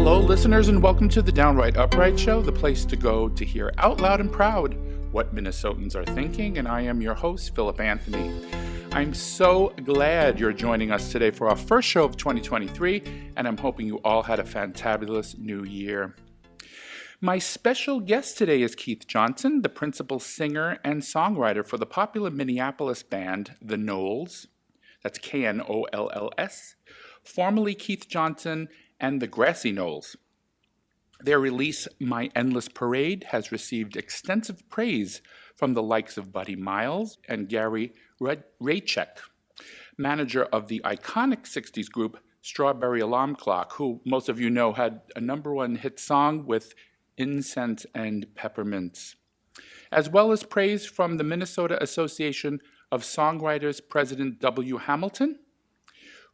Hello, listeners, and welcome to the Downright Upright Show, the place to go to hear out loud and proud what Minnesotans are thinking, and I am your host, Philip Anthony. I'm so glad you're joining us today for our first show of 2023, and I'm hoping you all had a fantabulous new year. My special guest today is Keith Johnson, the principal singer and songwriter for the popular Minneapolis band, The Knolls. That's Knolls, formerly Keith Johnson and the Grassy Knolls. Their release, My Endless Parade, has received extensive praise from the likes of Buddy Miles and Gary Raychek, manager of the iconic 60s group Strawberry Alarm Clock, who most of you know had a #1 hit song with Incense and Peppermints, as well as praise from the Minnesota Association of Songwriters President W. Hamilton,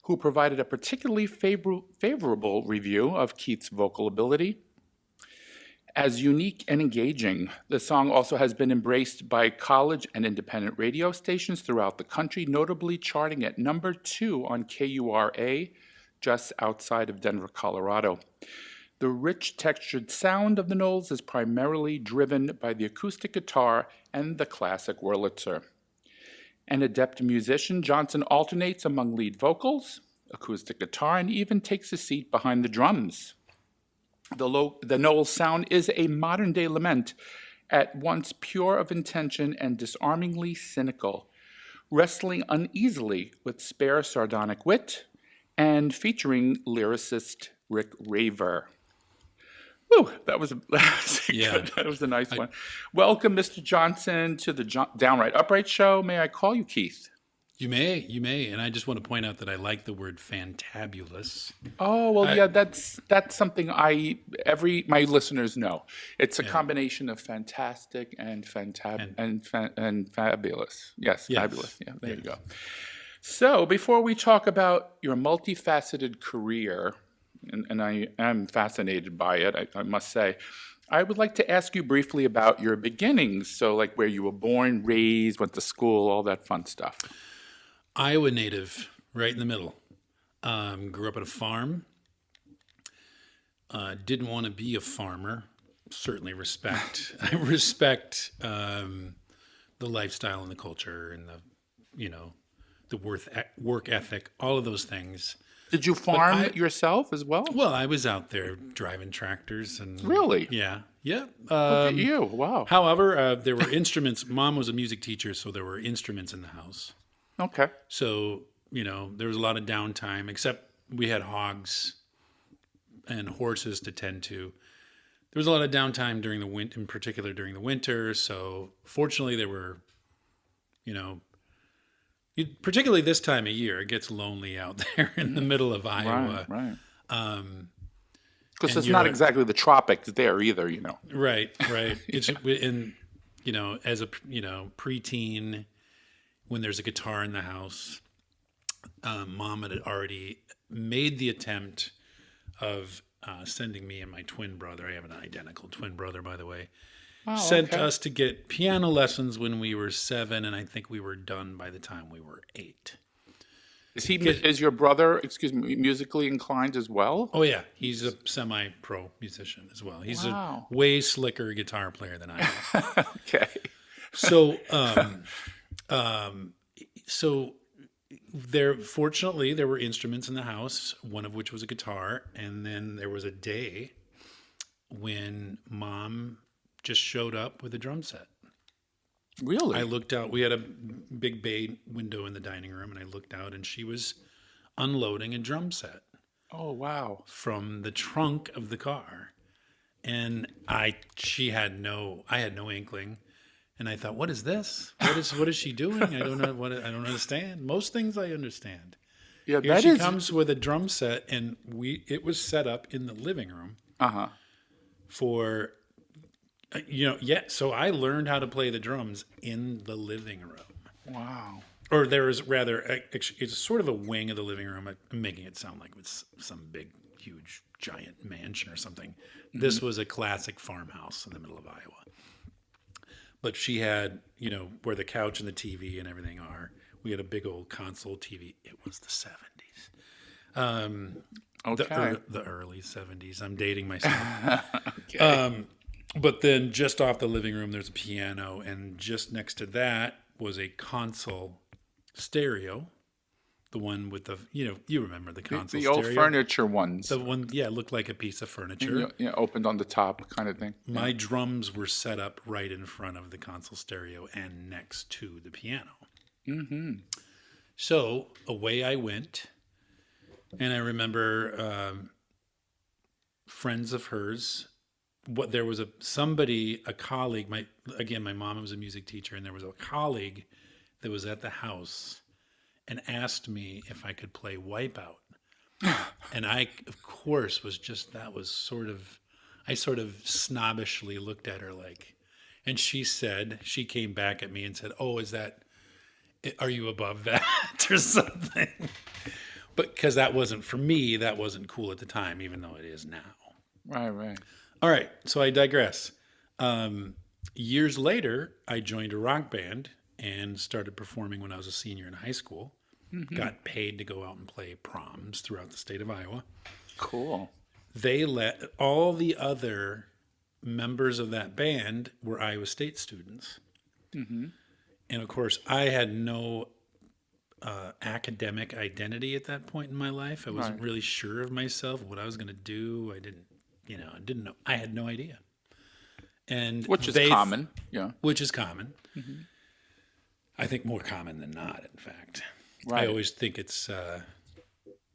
who provided a particularly favorable review of Keith's vocal ability. As unique and engaging, the song also has been embraced by college and independent radio stations throughout the country, notably charting at #2 on KURA, just outside of Denver, Colorado. The rich, textured sound of the Knolls is primarily driven by the acoustic guitar and the classic Wurlitzer. An adept musician, Johnson alternates among lead vocals, acoustic guitar, and even takes a seat behind the drums. The Knolls sound is a modern-day lament, at once pure of intention and disarmingly cynical, wrestling uneasily with spare sardonic wit, and featuring lyricist Rick Raver. Woo, that was a nice one. Welcome, Mr. Johnson, to the Downright Upright Show. May I call you Keith? You may, and I just want to point out that I like the word fantabulous. Oh, well, yeah, that's something my listeners know. It's a combination of fantastic and fabulous. Yes, fabulous. Yeah, there you go. So, before we talk about your multifaceted career, and I am fascinated by it, I must say, I would like to ask you briefly about your beginnings. So, like where you were born, raised, went to school, all that fun stuff. Iowa native, right in the middle. Grew up at a farm. Didn't want to be a farmer. Certainly I respect the lifestyle and the culture and the work ethic, all of those things. Did you farm yourself as well? Well, I was out there driving tractors and really, yeah. Look at you! Wow. However, there were instruments. Mom was a music teacher, so there were instruments in the house. Okay. So there was a lot of downtime. Except we had hogs and horses to tend to. There was a lot of downtime during the winter, in particular during the winter. So fortunately, there were, particularly this time of year, it gets lonely out there in the middle of Iowa. Right. Because it's not exactly the tropics there either, Right. It's as a preteen, when there's a guitar in the house, Mom had already made the attempt of sending me and my twin brother. I have an identical twin brother, by the way. Sent us to get piano lessons when we were 7, and I think we were done by the time we were 8. Is your brother, musically inclined as well? Oh yeah, he's a semi-pro musician as well. He's a way slicker guitar player than I am. Okay. So, fortunately there were instruments in the house, one of which was a guitar, and then there was a day when Mom just showed up with a drum set. Really? I looked out. We had a big bay window in the dining room, and I looked out, and she was unloading a drum set. Oh, wow. From the trunk of the car. And I had no inkling. And I thought, what is this? What is she doing? I don't know. I don't understand. Most things I understand. Yeah, Here she comes with a drum set, and it was set up in the living room. For so I learned how to play the drums in the living room. Wow. Or there is rather, it's sort of a wing of the living room. I'm making it sound like it's some big, huge, giant mansion or something. Mm-hmm. This was a classic farmhouse in the middle of Iowa. But she had, where the couch and the TV and everything are. We had a big old console TV. It was the 70s. Okay. The early 70s. I'm dating myself. Okay. But then just off the living room, there's a piano, and just next to that was a console stereo. The one with the, you remember the console The stereo. old furniture ones. The one, yeah, looked like a piece of furniture. Opened on the top kind of thing. My drums were set up right in front of the console stereo and next to the piano. Mm-hmm. So away I went. And I remember friends of hers. There was a colleague. My mom was a music teacher, and there was a colleague that was at the house and asked me if I could play Wipeout. And I, of course, I sort of snobbishly looked at her and she came back at me and said, "Oh, are you above that or something?" But because that wasn't, for me, that wasn't cool at the time, even though it is now. Right. All right, so I digress. Years later, I joined a rock band and started performing when I was a senior in high school. Mm-hmm. Got paid to go out and play proms throughout the state of Iowa. Cool. They let all the other members of that band were Iowa State students. Mm-hmm. And of course, I had no academic identity at that point in my life. I wasn't really sure of myself, what I was going to do. I didn't know. I had no idea. And which is common. Yeah. Which is common. Mm-hmm. I think more common than not, in fact. Right. I always think it's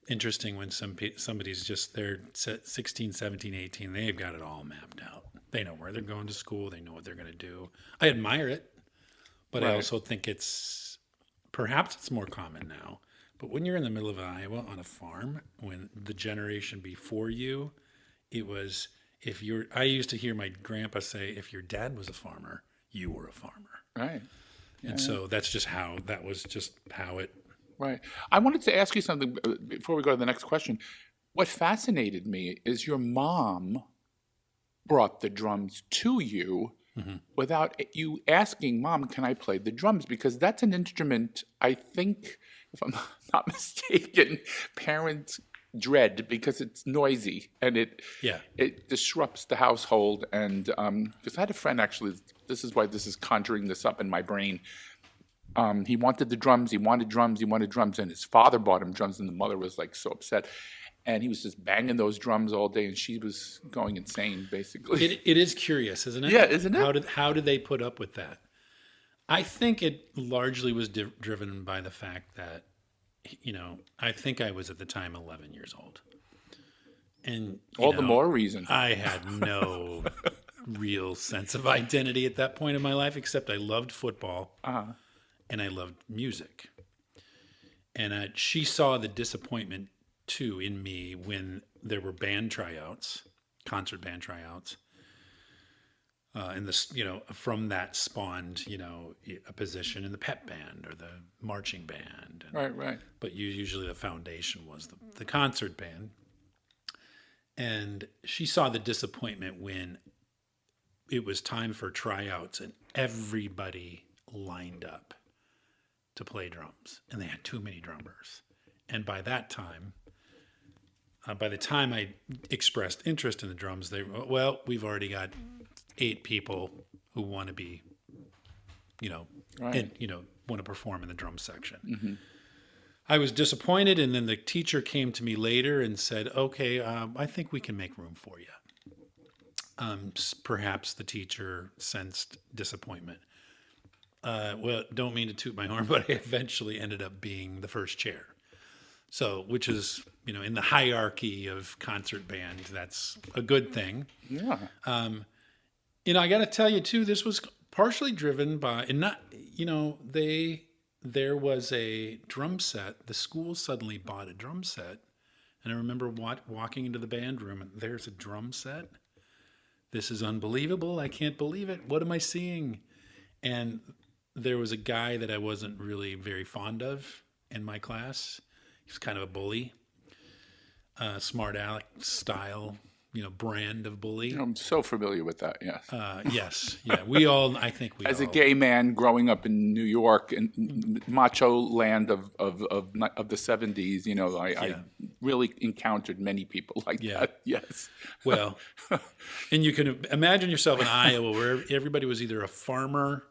interesting when somebody's just, they're 16, 17, 18, they've got it all mapped out. They know where they're going to school. They know what they're going to do. I admire it, but I also think perhaps it's more common now. But when you're in the middle of Iowa on a farm, when the generation before you, it was, I used to hear my grandpa say, if your dad was a farmer, you were a farmer. Right. Yeah. And so that was just how it. Right. I wanted to ask you something before we go to the next question. What fascinated me is your mom brought the drums to you without you asking, "Mom, can I play the drums?" Because that's an instrument, I think, if I'm not mistaken, parents dread because it's noisy and it disrupts the household. And because I had a friend, actually, this is why this is conjuring this up in my brain. He wanted the drums, he wanted drums, and his father bought him drums, and the mother was so upset. And he was just banging those drums all day, and she was going insane, basically. It is curious, isn't it? Yeah, isn't it? How did they put up with that? I think it largely was driven by the fact that, I think I was at the time 11 years old. And all the more reason. I had no real sense of identity at that point in my life, except I loved football and I loved music. And she saw the disappointment too in me when there were concert band tryouts, and this, from that spawned, a position in the pep band or the marching band. And, right. But usually the foundation was the concert band. And she saw the disappointment when it was time for tryouts and everybody lined up to play drums, and they had too many drummers. And by that time, by the time I expressed interest in the drums, we've already got 8 people who want to be, want to perform in the drum section. Mm-hmm. I was disappointed, and then the teacher came to me later and said, "Okay, I think we can make room for you." Perhaps the teacher sensed disappointment. Don't mean to toot my horn, but I eventually ended up being the first chair. So, which is, in the hierarchy of concert band, that's a good thing. Yeah. I got to tell you too, this was partially driven by, and not, there was a drum set. The school suddenly bought a drum set. And I remember walking into the band room and there's a drum set. This is unbelievable. I can't believe it. What am I seeing? And there was a guy that I wasn't really very fond of in my class. He was kind of a bully, smart aleck style, brand of bully. I'm so familiar with that. Yes. Yes. Yeah. We all. I think we. As a gay man growing up in New York and macho land of the 70s, I really encountered many people like that. Yes. Well, and you can imagine yourself in Iowa where everybody was either a farmer,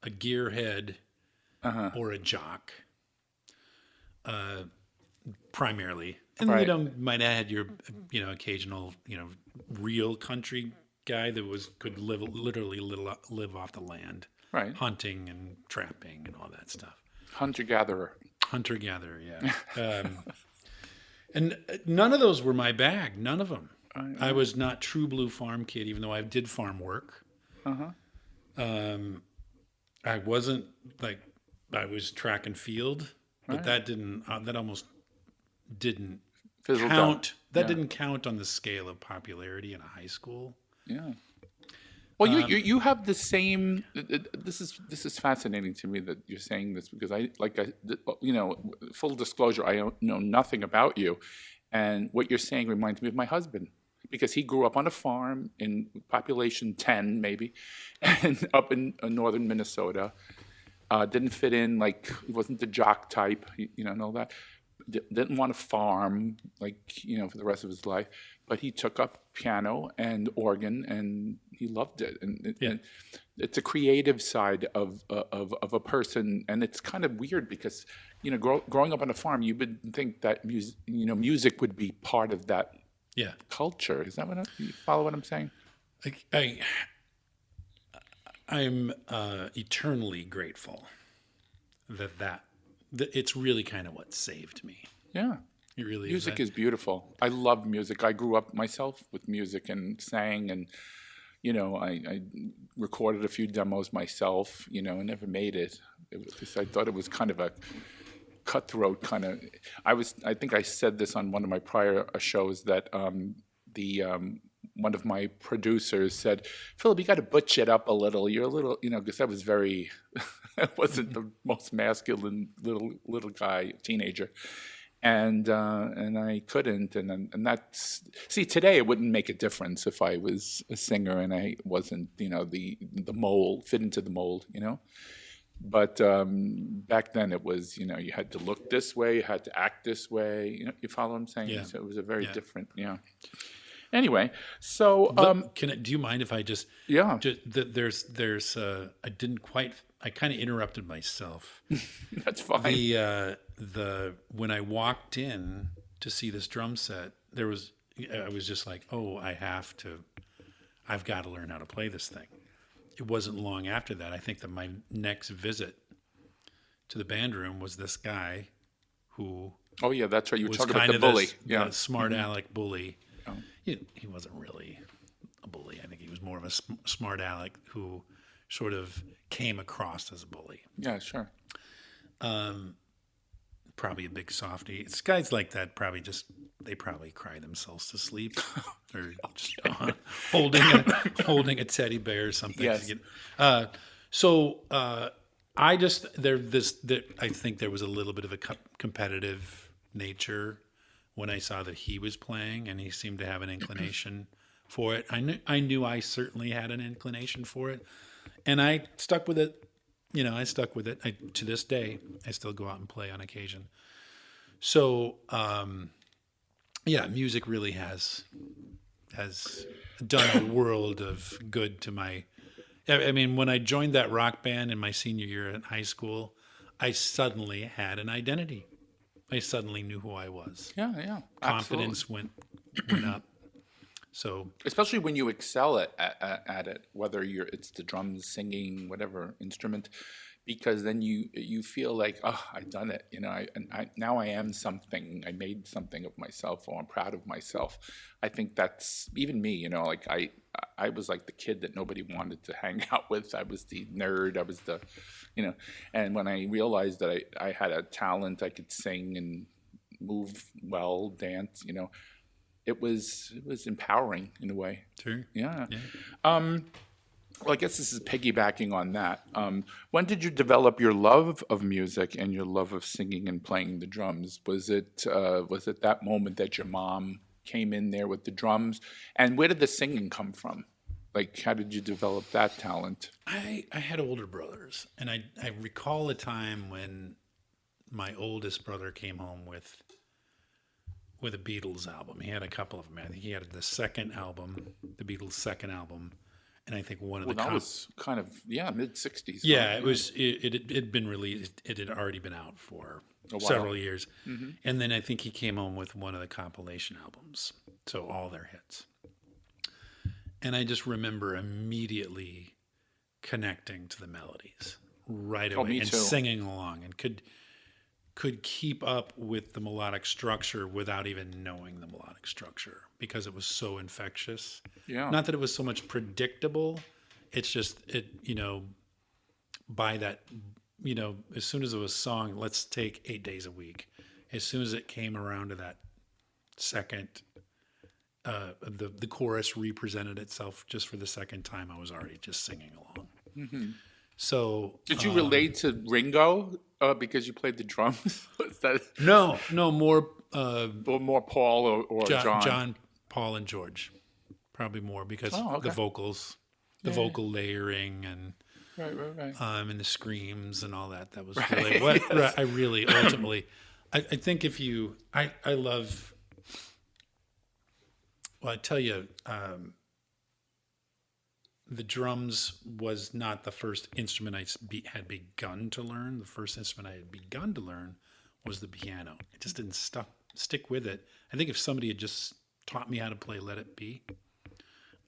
a gearhead, or a jock, primarily. And Right. might have had your, occasional, real country guy that could literally live off the land, Right. hunting and trapping and all that stuff. Hunter-gatherer. Hunter-gatherer, yeah. And none of those were my bag. None of them. I was not true blue farm kid, even though I did farm work. I wasn't like, I was track and field, but that almost didn't Fizzled count. out. That didn't count on the scale of popularity in a high school. Yeah. Well, you have the same. This is fascinating to me that you're saying this, because full disclosure, I don't know nothing about you, and what you're saying reminds me of my husband, because he grew up on a farm in population 10 maybe, and up in northern Minnesota. Didn't fit in, like he wasn't the jock type, and all that. Didn't want to farm, for the rest of his life, but he took up piano and organ, and he loved it. And it's a creative side of a person, and it's kind of weird because, growing up on a farm, you would think that music would be part of that culture. Is that you follow what I'm saying? I'm eternally grateful that it's really kind of what saved me. Yeah. It really Music is beautiful. I love music. I grew up myself with music and sang, and, I recorded a few demos myself, and never made it. Because I thought it was kind of a cutthroat kind of. I think I said this on one of my prior shows that one of my producers said, "Philip, you got to butch it up a little. You're a little, because I was very, I wasn't the most masculine little guy, teenager, and I couldn't, and that's, see, today it wouldn't make a difference if I was a singer and I wasn't, the mold, fit into the mold, But back then it was, you had to look this way, you had to act this way. You follow what I'm saying? Yeah. So it was a very different, Anyway, so do you mind if I just I kind of interrupted myself. That's fine. When I walked in to see this drum set, I was just like, oh, I've got to learn how to play this thing. It wasn't long after that, I think, that my next visit to the band room was this guy who. Oh yeah, that's right. You were was talking kind about the of bully. The smart aleck bully. Oh. He wasn't really a bully. I think he was more of a smart aleck who sort of came across as a bully. Yeah, sure. Probably a big softie. It's guys like that they probably cry themselves to sleep, or just holding a teddy bear or something. Yes. I think there was a little bit of a competitive nature when I saw that he was playing, and he seemed to have an inclination for it. I knew I certainly had an inclination for it, and I stuck with it. To this day, I still go out and play on occasion. So, music really has done a world of good to my. I mean, when I joined that rock band in my senior year in high school, I suddenly had an identity. I suddenly knew who I was. Yeah. Confidence went up. So, especially when you excel at it, whether it's the drums, singing, whatever instrument, because then you feel like, oh, I've done it. Now I am something. I made something of myself, or I'm proud of myself. I think that's even me. I was like the kid that nobody wanted to hang out with. I was the nerd. I was the, And when I realized that I had a talent, I could sing and move well, dance. It was empowering in a way. Sure. Yeah. Well, I guess this is piggybacking on that. When did you develop your love of music and your love of singing and playing the drums? Was it that moment that your mom came in there with the drums? And where did the singing come from? Like, how did you develop that talent? I had older brothers, and I recall a time when my oldest brother came home with with a Beatles album. He had a couple of them. I think he had the second album, the Beatles' second album, and I think one of That was kind of mid-60s. Yeah, it was. It had been released. It had already been out for several years, and then I think he came home with one of the compilation albums, so all their hits. And I just remember immediately connecting to the melodies right away and singing along, and could keep up with the melodic structure without even knowing the melodic structure because it was so infectious. Yeah. Not that it was so much predictable. It's just, by that, as soon as it was sung, let's take 8 days a week. As soon as it came around to that second, the chorus represented itself just for the second time, I was already just singing along. Mm-hmm. So, did you relate to Ringo because you played the drums? No, more or more Paul or John? John, Paul, and George, probably more because the vocals, vocal layering, and right, and the screams and all that. That was really what I really ultimately. I think if you, I love. Well, I tell you. The drums was not the first instrument I had begun to learn. The first instrument I had begun to learn was the piano. I just didn't stick with it. I think if somebody had just taught me how to play Let It Be,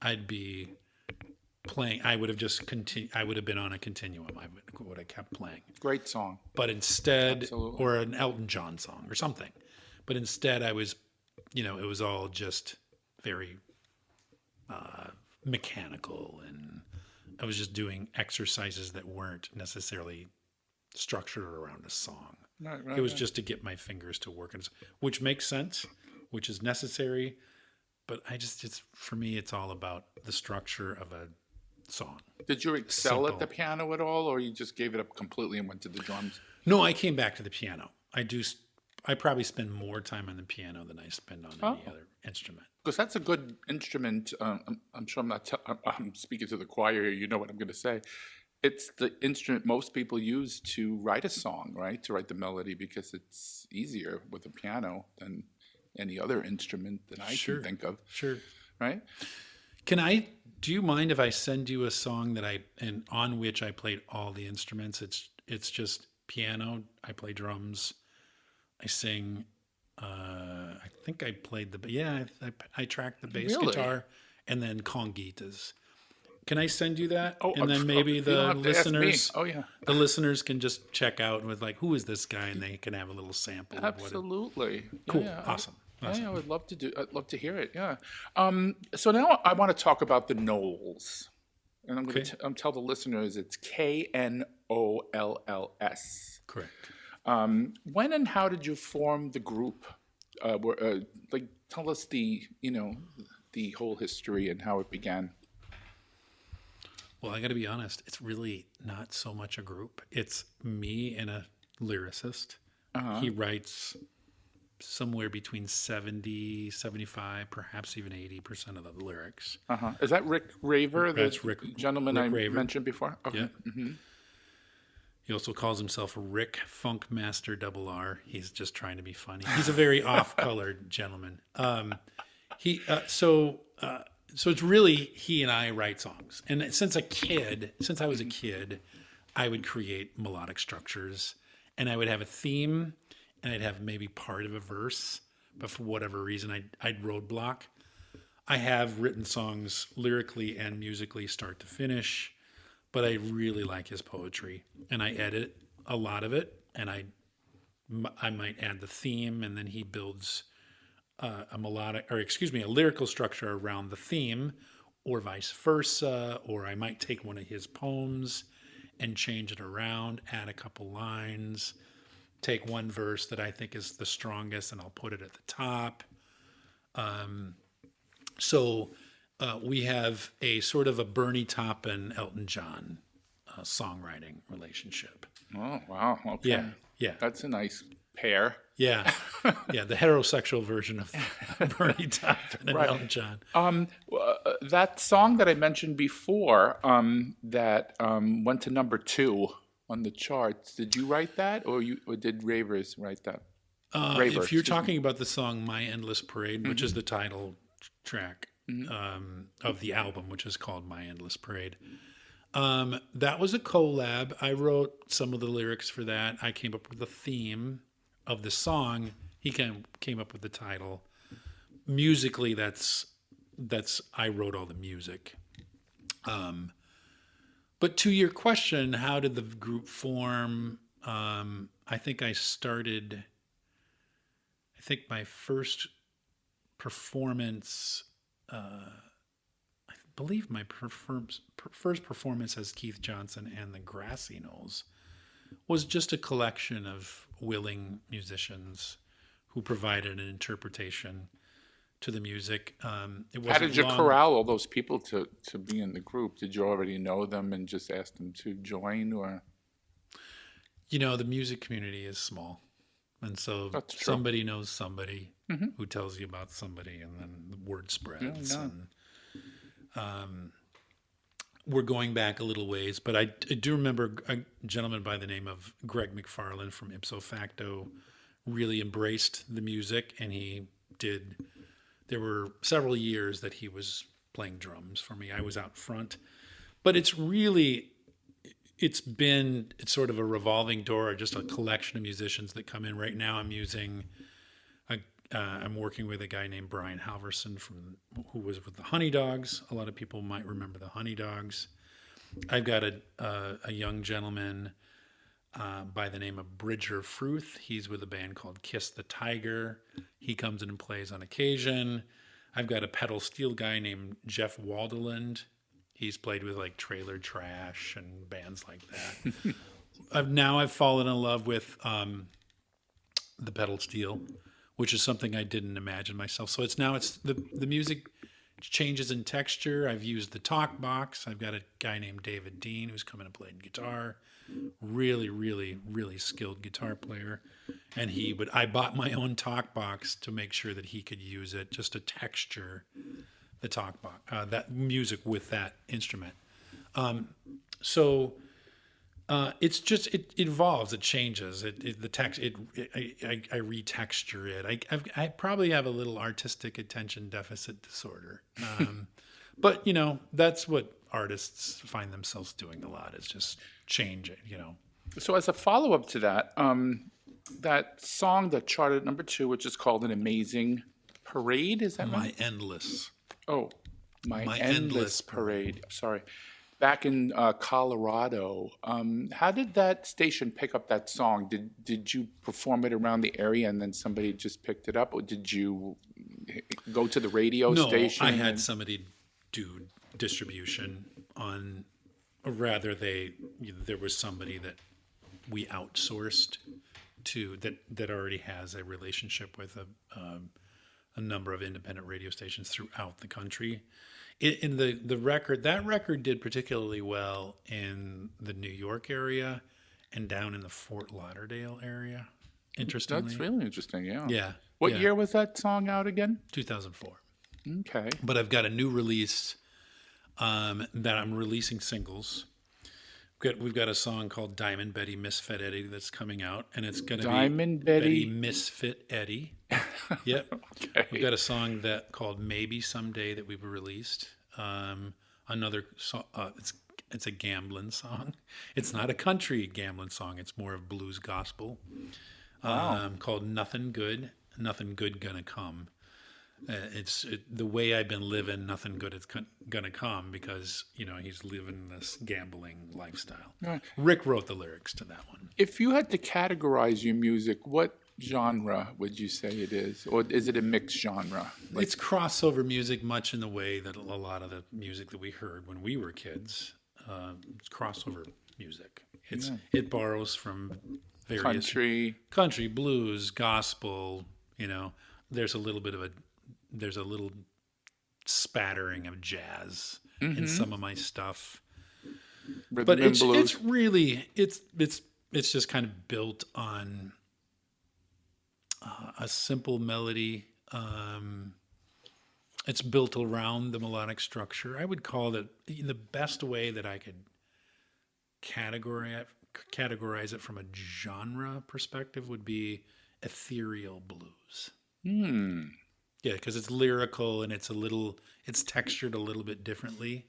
I'd be playing. I would have just continued. I would have been on a continuum. I would have kept playing. Great song. But instead, or an Elton John song or something. But instead, I was, it was all just very mechanical, and I was just doing exercises that weren't necessarily structured around a song. Right, it was just to get my fingers to work, which makes sense, which is necessary. But for me, it's all about the structure of a song. Did you excel at the piano at all, or you just gave it up completely and went to the drums? No, I came back to the piano. I probably spend more time on the piano than I spend on any other instrument. Because that's a good instrument. I'm sure I'm speaking to the choir here. You know what I'm going to say. It's the instrument most people use to write a song, right? To write the melody, because it's easier with a piano than any other instrument that I can think of. Sure. Right? Do you mind if I send you a song on which I played all the instruments? It's just piano. I play drums. I sing. I think I played I tracked the bass guitar and then conguitas. Can I send you that? And then maybe the listeners, the listeners can just check out with who is this guy, and they can have a little sample. Absolutely. Cool. Awesome. Yeah, I would love to I'd love to hear it. Yeah. So now I want to talk about the Knolls, and I'm going to tell the listeners it's Knolls. Correct. When and how did you form the group? Tell us the whole history and how it began. Well, I got to be honest. It's really not so much a group. It's me and a lyricist. He writes somewhere between 70, 75, perhaps even 80% of the lyrics. Is that Rick Raver, That's the gentleman I Raver. mentioned before? Okay. Yeah. Mm-hmm. He also calls himself Rick Funkmaster RR. He's just trying to be funny. He's a very off-colored gentleman. So it's really he and I write songs. And since I was a kid, I would create melodic structures, and I would have a theme, and I'd have maybe part of a verse, but for whatever reason, I'd roadblock. I have written songs lyrically and musically start to finish, but I really like his poetry, and I edit a lot of it, and I might add the theme, and then he builds a lyrical structure around the theme, or vice versa, or I might take one of his poems and change it around, add a couple lines, take one verse that I think is the strongest, and I'll put it at the top. So we have a sort of a Bernie Taupin, Elton John songwriting relationship. Oh, wow. Okay. Yeah. That's a nice pair. Yeah. Yeah, the heterosexual version of Bernie Taupin and Elton John. That song that I mentioned before that went to number 2 on the charts, did you write that, or did Ravers write that? If you're talking about the song "My Endless Parade," which is the title track of the album, which is called "My Endless Parade," that was a collab. I wrote some of the lyrics for that. I came up with the theme of the song. He came up with the title. Musically, that's I wrote all the music. But to your question, how did the group form? I think my first performance, I believe my first performance as Keith Johnson and the Grassy Knolls was just a collection of willing musicians who provided an interpretation to the music. It wasn't How did you long. corral all those people to be in the group? Did you already know them and just ask them to join, or? The music community is small. And so That's true. somebody knows somebody who tells you about somebody, and then the word spreads. Yeah. And we're going back a little ways, but I do remember a gentleman by the name of Greg McFarland from Ipso Facto really embraced the music, and there were several years that he was playing drums for me. I was out front, but it's sort of a revolving door, just a collection of musicians that come in. Right now I'm working with a guy named Brian Halverson who was with the Honey Dogs. A lot of people might remember the Honey Dogs. I've got a young gentleman by the name of Bridger Fruth. He's with a band called Kiss the Tiger. He comes in and plays on occasion. I've got a pedal steel guy named Jeff Waldeland. He's played with like Trailer Trash and bands like that. I've fallen in love with the pedal steel, which is something I didn't imagine myself. So it's the music changes in texture. I've used the talk box. I've got a guy named David Dean who's come in and played guitar. Really, really, really skilled guitar player. And I bought my own talk box to make sure that he could use it, just to texture the talk box, that music with that instrument. It's just it evolves, it changes. I retexture it. I probably have a little artistic attention deficit disorder, but that's what artists find themselves doing a lot. Is just changing. So as a follow-up to that, that song that charted number 2, which is called "An Amazing Parade," is that right? My Endless. Oh, my endless parade. Sorry. Back in Colorado, how did that station pick up that song? Did you perform it around the area and then somebody just picked it up, or did you go to the radio station? No, I had somebody do distribution on, or rather, there was somebody that we outsourced to that already has a relationship with a number of independent radio stations throughout the country. In the record, that record did particularly well in the New York area and down in the Fort Lauderdale area. Interestingly, That's really interesting. Yeah. Yeah. What year was that song out again? 2004. Okay. But I've got a new release that I'm releasing singles. We've got a song called Diamond Betty Misfit Eddie that's coming out, and it's going to be Diamond Betty Misfit Eddie. Yep. Okay. We've got a song called Maybe Someday that we've released. Another song, it's a gambling song. It's not a country gambling song. It's more of blues gospel. Wow. Called Nothing Good Gonna Come. The way I've been living, nothing good is gonna come, because he's living this gambling lifestyle. Right. Rick wrote the lyrics to that one. If you had to categorize your music, what genre would you say it is, or is it a mixed genre? It's crossover music, much in the way that a lot of the music that we heard when we were kids. It's crossover music. It borrows from various country, blues, gospel. There's a little spattering of jazz in some of my stuff. Rhythm and blues. It's really it's just kind of built on a simple melody. It's built around the melodic structure. I would call it the best way that I could categorize it from a genre perspective would be ethereal blues. Hmm. Yeah, because it's lyrical and it's textured a little bit differently.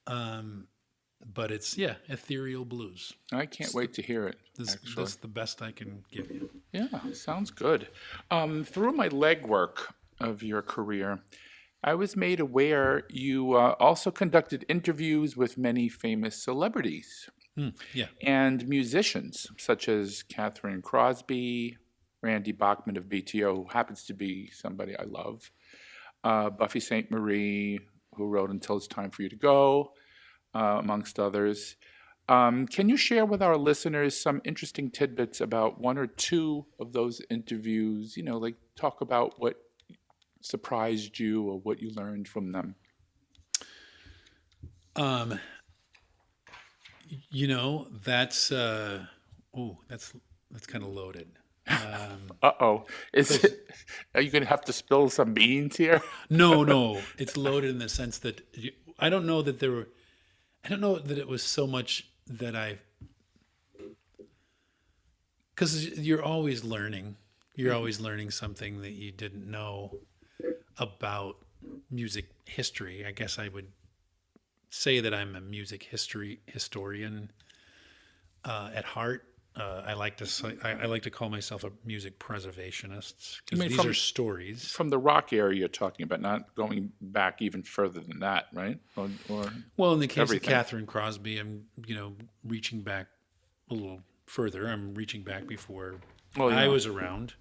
But it's, yeah, ethereal blues. I can't wait to hear it, This, actually. that's the best I can give you. Yeah, sounds good. Through my legwork of your career, I was made aware you also conducted interviews with many famous celebrities Yeah. and musicians, such as Catherine Crosby, Randy Bachman of BTO, who happens to be somebody I love, Buffy St. Marie, who wrote Until It's Time for You to Go, amongst others. Can you share with our listeners some interesting tidbits about one or two of those interviews? You know, like talk about what surprised you or what you learned from them. You know, that's that's kind of loaded. Uh-oh. Are you going to have to spill some beans here? No, it's loaded in the sense that I don't know that I don't know that it was so much that because you're always learning. You're always learning something that you didn't know about music history. I guess I would say that I'm a music historian at heart. I like to say, I like to call myself a music preservationist because mean these are stories. From the rock era you're talking about, not going back even further than that, right? Or Well, in the case everything. of Catherine Crosby, I'm reaching back a little further. I'm reaching back before Well, yeah. I was around.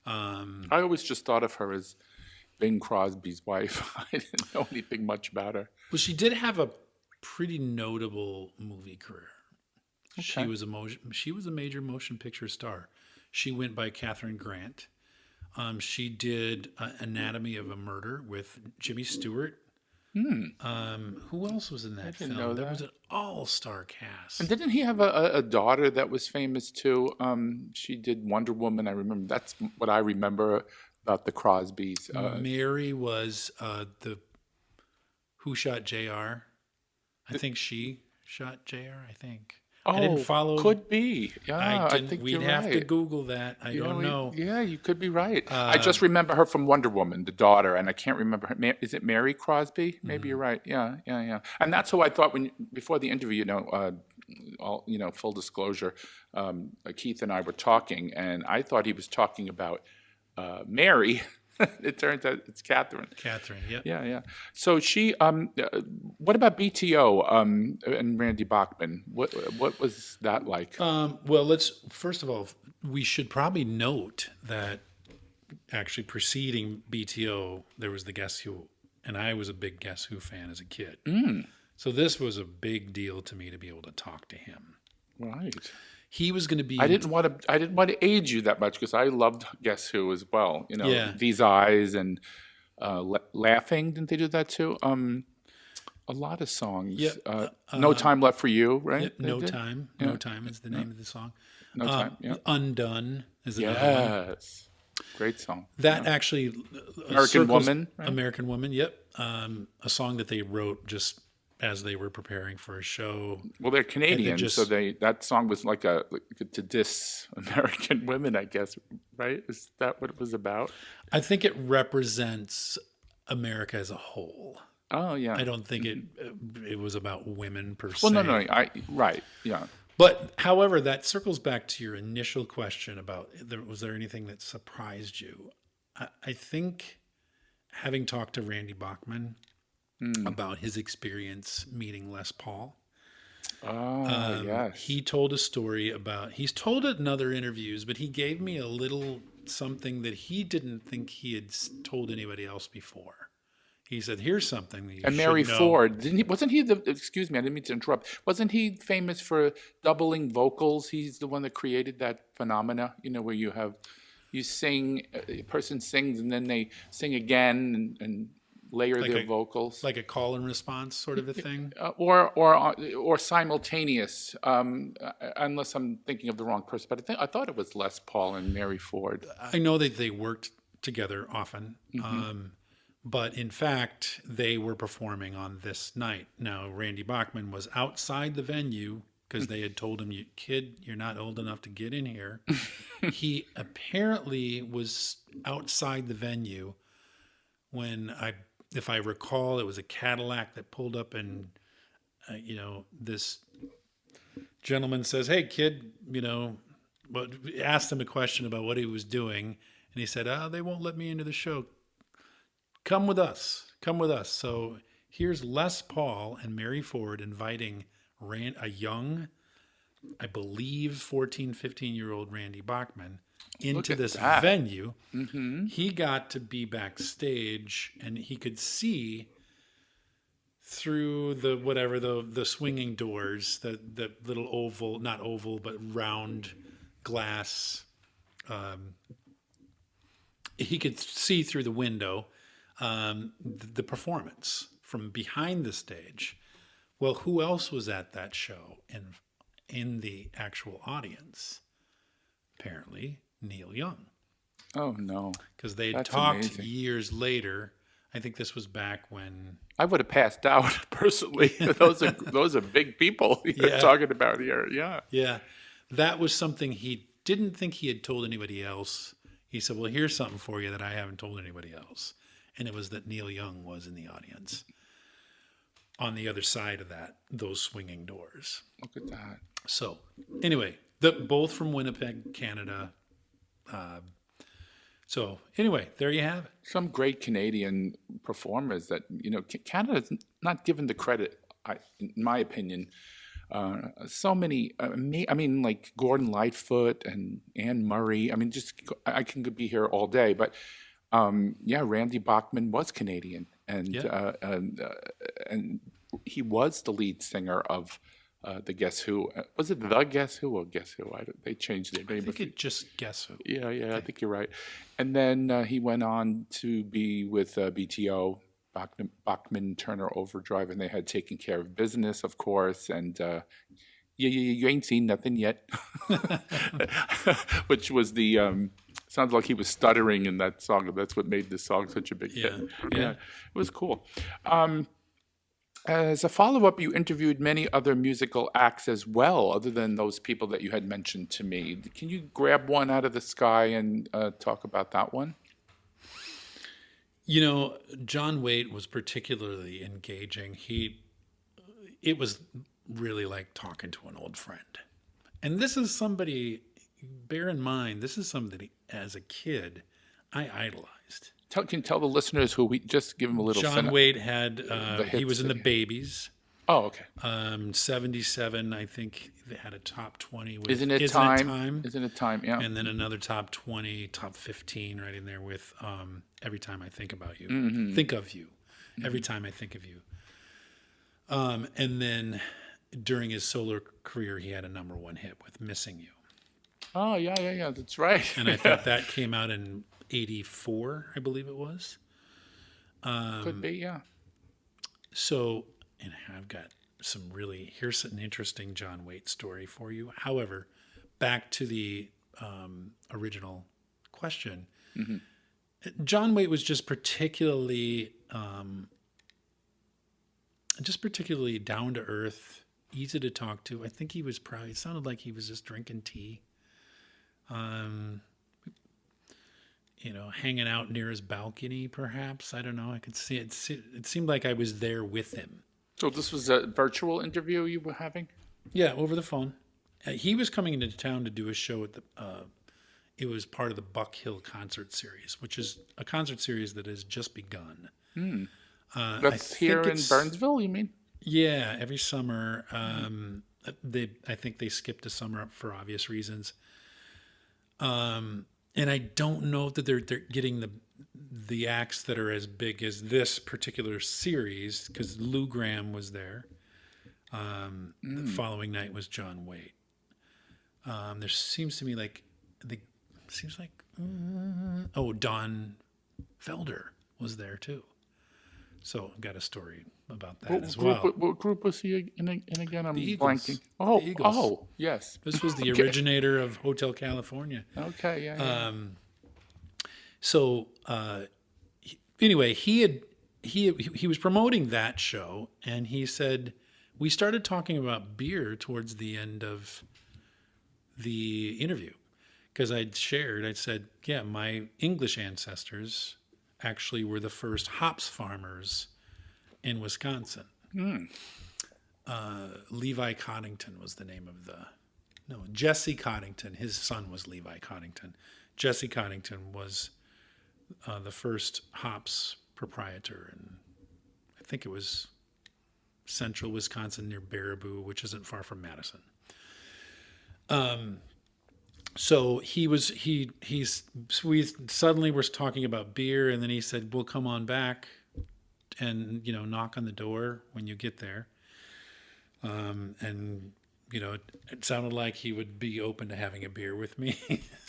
I always just thought of her as Bing Crosby's wife. I didn't know anything much about her. Well, she did have a pretty notable movie career. She Okay. was a major motion picture star. She went by Catherine Grant. She did Anatomy of a Murder with Jimmy Stewart. Who else was in that film? know There that. was an all-star cast. And didn't he have a daughter that was famous too? She did Wonder Woman. I remember. That's what I remember about the Crosbys. Mary was the Who Shot JR. I think she shot JR. I think. I didn't follow. Could be. Yeah, I I didn't. think We'd you're have to right. Google that. I don't know. Yeah, you could be right. I just remember her from Wonder Woman, the daughter, and I can't remember her. Is it Mary Crosby? Maybe you're right. Yeah. And that's who I thought before the interview. Full disclosure, Keith and I were talking, and I thought he was talking about Mary. It turns out it's Catherine. Catherine. Yep. Yeah. So she. What about BTO and Randy Bachman? What was that like? Well, first of all, we should probably note that actually preceding BTO, there was the Guess Who, and I was a big Guess Who fan as a kid. So this was a big deal to me to be able to talk to him. Right. He was going to be. I didn't want to age you that much because I loved Guess Who as well. Yeah. These Eyes and Laughing. Didn't they do that too? A lot of songs. Yep. No Time Left for You, right? Yep, They No did? Time. No Time is the name of the song. No Time. Yeah. Undone is another one. Yes. Great song. That actually American circles- Woman, right? American Woman. Yep. A song that they wrote just as they were preparing for a show. Well, they're Canadian, just- so that song was like to diss American women, I guess, right? Is that what it was about? I think it represents America as a whole. Oh, yeah. I don't think it was about women per se. Well, no, right, yeah. But however, that circles back to your initial question about was there anything that surprised you? I think having talked to Randy Bachman about his experience meeting Les Paul, Oh, yes. he told a story about, he's told it in other interviews, but he gave me a little something that he didn't think he had told anybody else before. He said, here's something that you And should Mary know. Ford, wasn't he excuse me, I didn't mean to interrupt. Wasn't he famous for doubling vocals? He's the one that created that phenomena, where you sing, a person sings and then they sing again and layer Like their vocals. Like a call and response sort of a thing. Or simultaneous, unless I'm thinking of the wrong person. But I thought it was Les Paul and Mary Ford. I know that they worked together often. But in fact, they were performing on this night. Now, Randy Bachman was outside the venue because they had told him, "Kid, you're not old enough to get in here." He apparently was outside the venue when if I recall, it was a Cadillac that pulled up, and this gentleman says, "Hey, kid," but asked him a question about what he was doing, and he said, "They won't let me into the show. Come with us. Come with us." So here's Les Paul and Mary Ford inviting a young, I believe 14, 15-year-old Randy Bachman into this venue. Mm-hmm. He got to be backstage, and he could see through the swinging doors, the little oval, not oval, but round glass. He could see through the window the performance from behind the stage. Well, who else was at that show in the actual audience? Apparently, Neil Young. Oh, no. Because they had talked years later. I think this was back when... I would have passed out, personally. Those are big people you're talking about here. Yeah. Yeah. That was something he didn't think he had told anybody else. He said, well, here's something for you that I haven't told anybody else. And it was that Neil Young was in the audience on the other side of those swinging doors. Look at that. So, anyway, both from Winnipeg, Canada. So, anyway, there you have it. Some great Canadian performers that, Canada's not given the credit, in my opinion. So many, like Gordon Lightfoot and Anne Murray. I can be here all day, but Randy Bachman was Canadian, and he was the lead singer of the Guess Who. Was it the Guess Who or Guess Who? They changed their name. I think it just Guess Who. Yeah, okay. I think you're right. And then he went on to be with BTO, Bachman Turner Overdrive, and they had Taken Care of Business, of course, and you ain't seen nothing yet, which was the sounds like he was stuttering in that song. That's what made this song such a big hit. Yeah, it was cool. As a follow-up, you interviewed many other musical acts as well, other than those people that you had mentioned to me. Can you grab one out of the sky and talk about that one? John Waite was particularly engaging. It was really like talking to an old friend. And this is somebody, bear in mind, this is somebody as a kid I idolized. Can you tell the listeners who we just give them a little... John Waite had, he was in the Babies. Oh, okay. 77, I think they had a top 20 with Isn't It Time? Isn't It Time, yeah. And then another top 20, top 15 right in there with Every Time I Think About You. Mm-hmm. Think of You. Mm-hmm. Every Time I Think of You. And then during his solo career, he had a number one hit with Missing You. Oh, yeah, that's right. And I think that came out in 84, I believe it was. Could be, yeah. So... And I've got here's an interesting John Waite story for you. However, back to the original question, mm-hmm. John Waite was just particularly down to earth, easy to talk to. I think he was it sounded like he was just drinking tea, hanging out near his balcony, perhaps. I don't know. I could see it. It seemed like I was there with him. So this was a virtual interview you were having? Yeah, over the phone. He was coming into town to do a show at it was part of the Buck Hill concert series, which is a concert series that has just begun. That's here in Burnsville, you mean? Yeah, every summer. I think they skipped a summer for obvious reasons. And I don't know that they're getting the acts that are as big as this particular series, because Lou Gramm was there. The following night was John Waite. There seems to me Don Felder was there too. So I've got a story about that as well. What group was he in again? I'm the blanking. Oh, yes. This was the originator of Hotel California. Okay, yeah. So anyway, he was promoting that show, and he said, we started talking about beer towards the end of the interview because I'd said, yeah, my English ancestors actually were the first hops farmers in Wisconsin. Levi Coddington was the name of Jesse Coddington. His son was Levi Coddington. Jesse Coddington was the first hops proprietor, and I think it was central Wisconsin near Baraboo, which isn't far from Madison. So we suddenly were talking about beer, and then he said, "We'll come on back and, knock on the door when you get there." And, it sounded like he would be open to having a beer with me.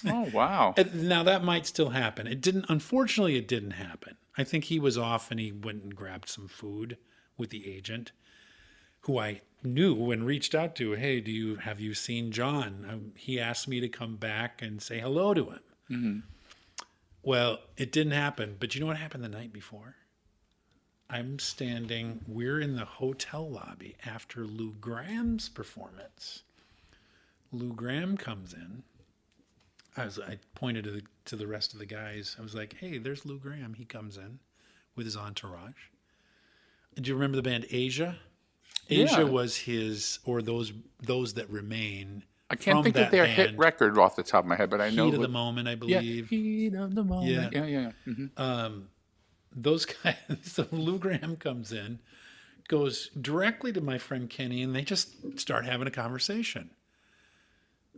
Oh, wow. Now that might still happen. Unfortunately, it didn't happen. I think he was off and he went and grabbed some food with the agent, who I knew and reached out to. Hey, have you seen John? He asked me to come back and say hello to him. Mm-hmm. Well, it didn't happen. But you know what happened the night before? We're in the hotel lobby after Lou Graham's performance. Lou Graham comes in. I pointed to the rest of the guys. I was like, hey, there's Lou Graham. He comes in with his entourage. Do you remember the band Asia? Asia was his, or those that remain. I can't think of their hit record off the top of my head, but I know. Heat of the Moment, I believe. Yeah, Heat of the Moment. Yeah. Mm-hmm. Those guys, so Lou Graham comes in, goes directly to my friend Kenny, and they just start having a conversation.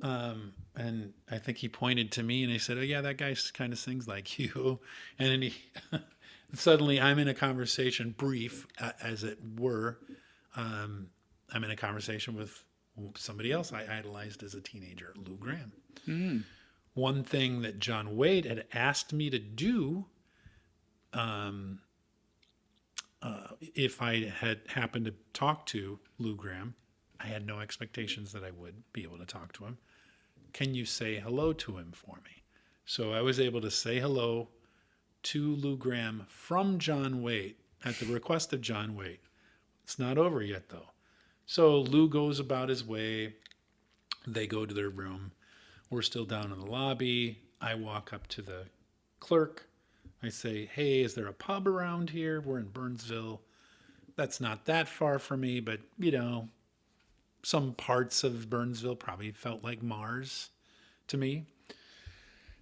And I think he pointed to me and he said, "Oh yeah, that guy kind of sings like you." And then suddenly I'm in a conversation, brief as it were. I'm in a conversation with somebody else I idolized as a teenager, Lou Graham. Mm. One thing that John Waite had asked me to do, if I had happened to talk to Lou Graham, I had no expectations that I would be able to talk to him. Can you say hello to him for me? So I was able to say hello to Lou Graham from John Waite at the request of John Waite. It's not over yet, though. So Lou goes about his way. They go to their room. We're still down in the lobby. I walk up to the clerk. I say, hey, is there a pub around here? We're in Burnsville. That's not that far from me, but, some parts of Burnsville probably felt like Mars to me.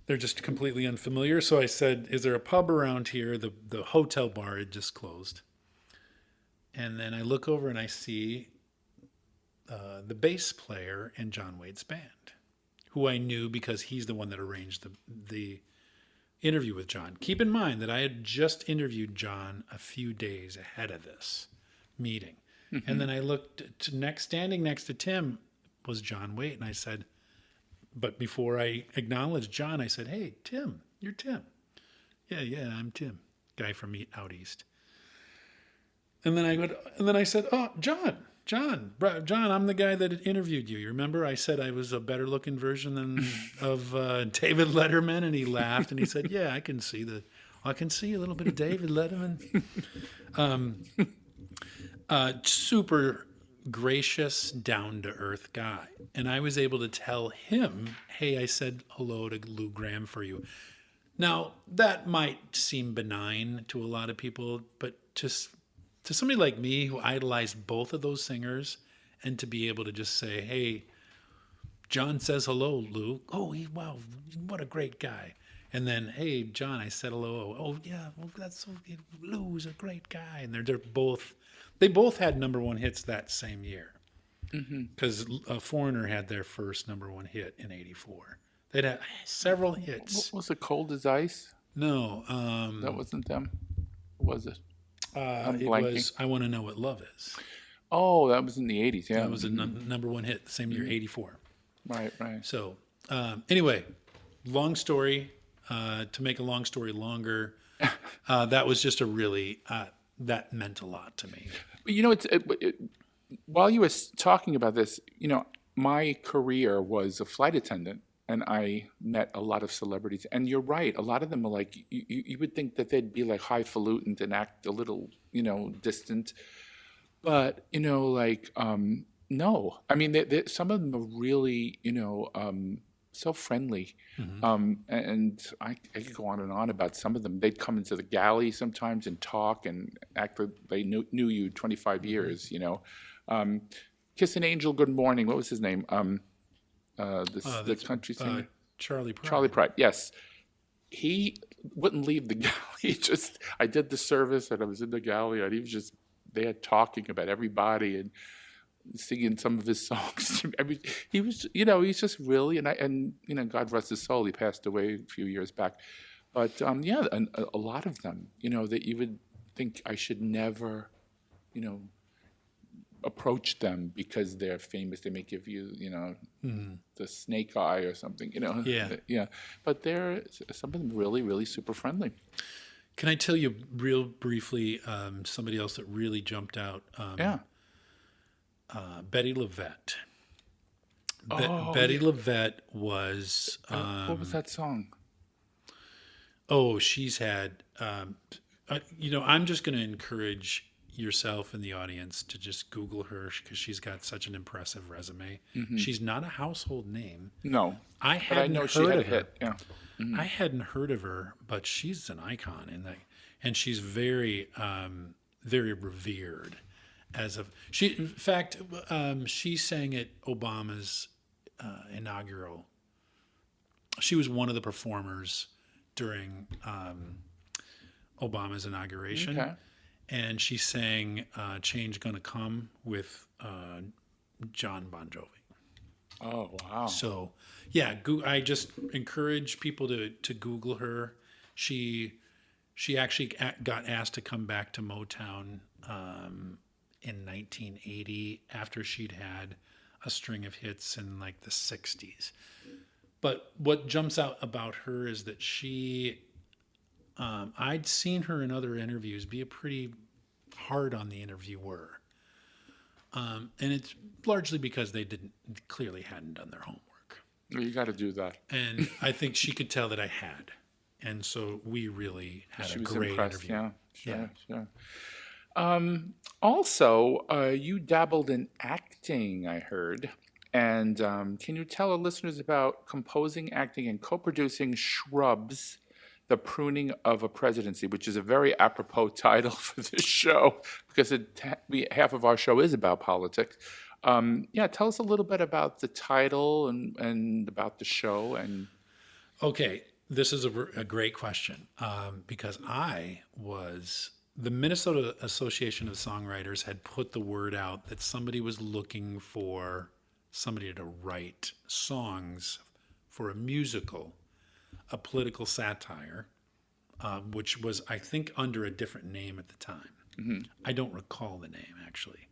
They're just completely unfamiliar. So I said, is there a pub around here? The hotel bar had just closed. And then I look over and I see the bass player in John Waite's band, who I knew because he's the one that arranged the interview with John. Keep in mind that I had just interviewed John a few days ahead of this meeting. Mm-hmm. And then I looked standing next to Tim was John Waite. And I said, but before I acknowledged John, I said, hey, Tim, you're Tim. Yeah, I'm Tim, guy from out east. And then I said, oh, John, I'm the guy that interviewed you. You remember I said I was a better looking version of David Letterman? And he laughed and he said, yeah, I can see a little bit of David Letterman. Super gracious, down-to-earth guy. And I was able to tell him, hey, I said hello to Lou Graham for you. Now, that might seem benign to a lot of people, but just to somebody like me who idolized both of those singers, and to be able to just say, hey, John says hello, Lou. Oh, wow, what a great guy. And then, hey, John, I said hello. Oh, yeah, well, Lou's a great guy. And they both had number one hits that same year. Because Foreigner had their first number one hit in '84. They'd had several hits. What was it, Cold as Ice? No. That wasn't them? What was it? It was I Want to Know What Love Is. Oh, that was in the 80s, yeah. That was a number one hit the same year, 84. Right. So, anyway, long story. To make a long story longer, that was just that meant a lot to me. But while you were talking about this, my career was a flight attendant, and I met a lot of celebrities. And you're right, a lot of them are like, you would think that they'd be like highfalutin and act a little, distant. But, like, no. I mean, some of them are really, so friendly. Hmm. And I could go on about some of them. They'd come into the galley sometimes and talk and act like they knew you 25 Hmm. years. Um, Kiss an Angel, Good Morning. What was his name? The That's country singer? Charlie Charlie Pride. Pride. Yes. He wouldn't leave the galley. I did the service and I was in the galley and he was just there talking about everybody and singing some of his songs. He was, he's just really, God rest his soul. He passed away a few years back. But yeah, and a lot of them, that you would think I should never, you know, approach them because they're famous. They may give you, Hmm. the snake eye or something. Yeah. Yeah. But they're some of them really, really super friendly. Can I tell you real briefly somebody else that really jumped out? Yeah. Betty LaVette. Oh, Betty yeah. LaVette was, What was that song? she's had, I'm just going to encourage yourself and the audience to just Google her because she's got such an impressive resume. She's not a household name. No, I but I hadn't know she heard had a of her. hit. Yeah. I hadn't heard of her, but she's an icon in that, and she's very, very revered. In fact, she sang at Obama's inaugural. She was one of the performers during Obama's inauguration, Okay. and she sang "Change Gonna Come" with John Bon Jovi. Oh, wow. So, yeah, I just encourage people to Google her. She actually got asked to come back to Motown in 1980 after she'd had a string of hits in like the 60s. But what jumps out about her is that I'd seen her in other interviews be a pretty hard on the interviewer. And it's largely because they clearly hadn't done their homework. Well, you got to do that. And I think she could tell that I had. And so we really had She a was great impressed. interview. Yeah, sure. Also, you dabbled in acting, I heard. And can you tell our listeners about composing, acting, and co-producing Shrubs, The Pruning of a Presidency, which is a very apropos title for this show because half of our show is about politics. Yeah, tell us a little bit about the title and about the show. And Okay, this is a great question because the Minnesota Association of Songwriters had put the word out that somebody was looking for somebody to write songs for a musical, a political satire, which was, I think, under a different name at the time. I don't recall the name, actually.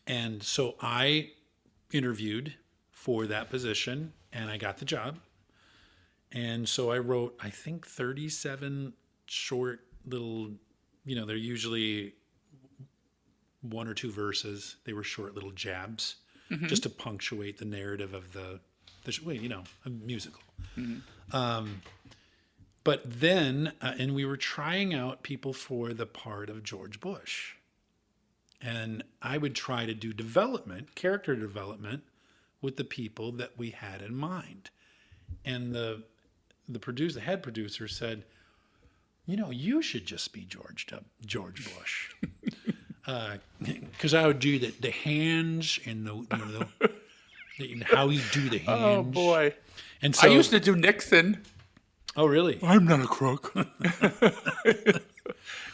And so I interviewed for that position and I got the job. And so I wrote, I think, 37 short little, they're usually one or two verses. They were short little jabs just to punctuate the narrative of a musical. But then, and we were trying out people for the part of George Bush. And I would try to do character development with the people that we had in mind. And the head producer said, you should just be George Bush. Because I would do the hands and how you do the hands. oh boy, And so I used to do Nixon. Oh, really? I'm not a crook.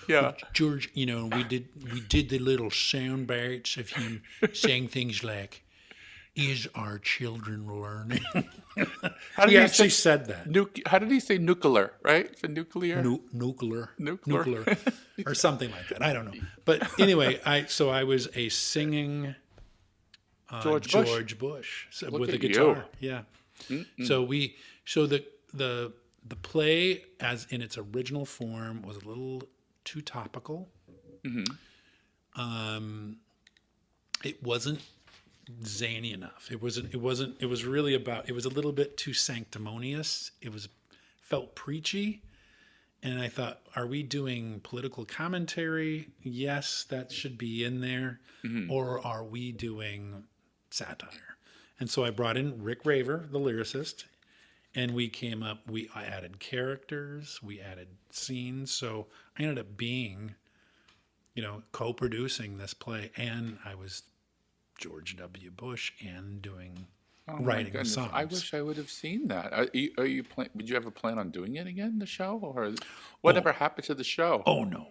Yeah. George, we did the little sound bites of him saying things like, "Is our children learning?" How did He he actually say said that. how did he say nuclear? Right, for nuclear. Nuclear, or something like that. I don't know. But anyway, I was a singing George Bush Look with a at guitar. Yeah. So the play as in its original form was a little too topical. It wasn't zany enough. It was really about, it was a little bit too sanctimonious. Felt preachy. And I thought, are we doing political commentary? Yes, that should be in there. Or are we doing satire? And so I brought in Rick Raver, the lyricist, and we came up, I added characters, we added scenes. So I ended up being, co-producing this play, and I was George W. Bush and doing Oh my writing the goodness! songs. I wish I would have seen that. Are you would you ever plan on doing it again, the show, or whatever happened to the show? Oh no.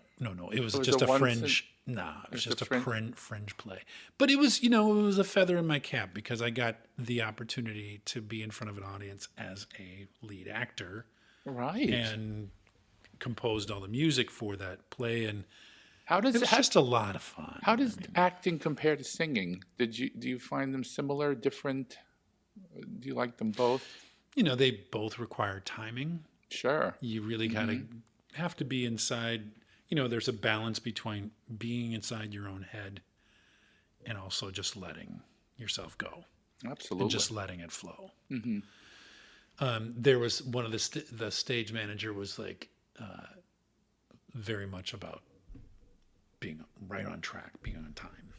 It was was just a a once fringe. Nah, it was Just just a a fringe play. But it was, it was a feather in my cap because I got the opportunity to be in front of an audience as a lead actor Right. and composed all the music for that play, and How it does was just a lot of fun. how does acting compare to singing? Do you find them similar, different? Do you like them both? They both require timing. Sure. You really kind of have to be inside. There's a balance between being inside your own head and also just letting yourself go Absolutely. and just letting it flow. There was one of the stage manager was like very much about being right on track, being on time.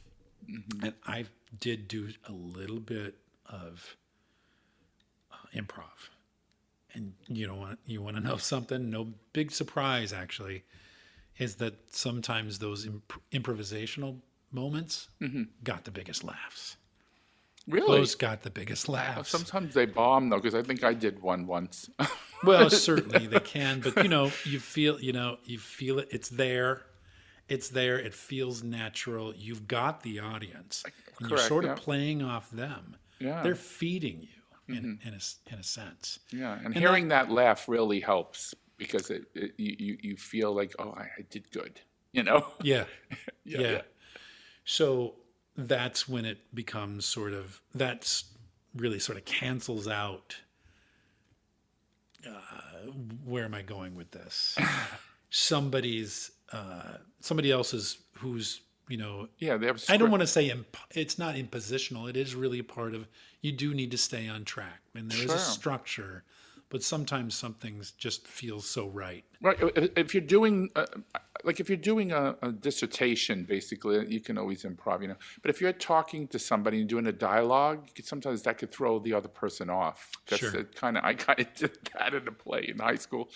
And I did do a little bit of improv. And you want to know something? No big surprise, actually, is that sometimes those improvisational moments got the biggest laughs. Really? Those got the biggest laughs. Sometimes they bomb though, because I think I did one once. Well, certainly they can, but you feel it. It's there. It's there. It feels natural. You've got the audience. And you're Correct, sort of yeah. playing off them. Yeah. They're feeding you in a sense. Yeah, and hearing that laugh really helps because you feel like, oh, I did good, Yeah. Yeah, Yeah. yeah. So that's when it becomes that's really sort of cancels out. Where am I going with this? Somebody else's who's, Yeah, they have I don't want to say it's not impositional. It is really a part of, you do need to stay on track. And there is Sure. a structure, but sometimes some things just feel so right. Right. If you're doing, if you're doing a dissertation, basically, you can always improv, But if you're talking to somebody and doing a dialogue, sometimes that could throw the other person off. Sure. I kind of did that in a play in high school.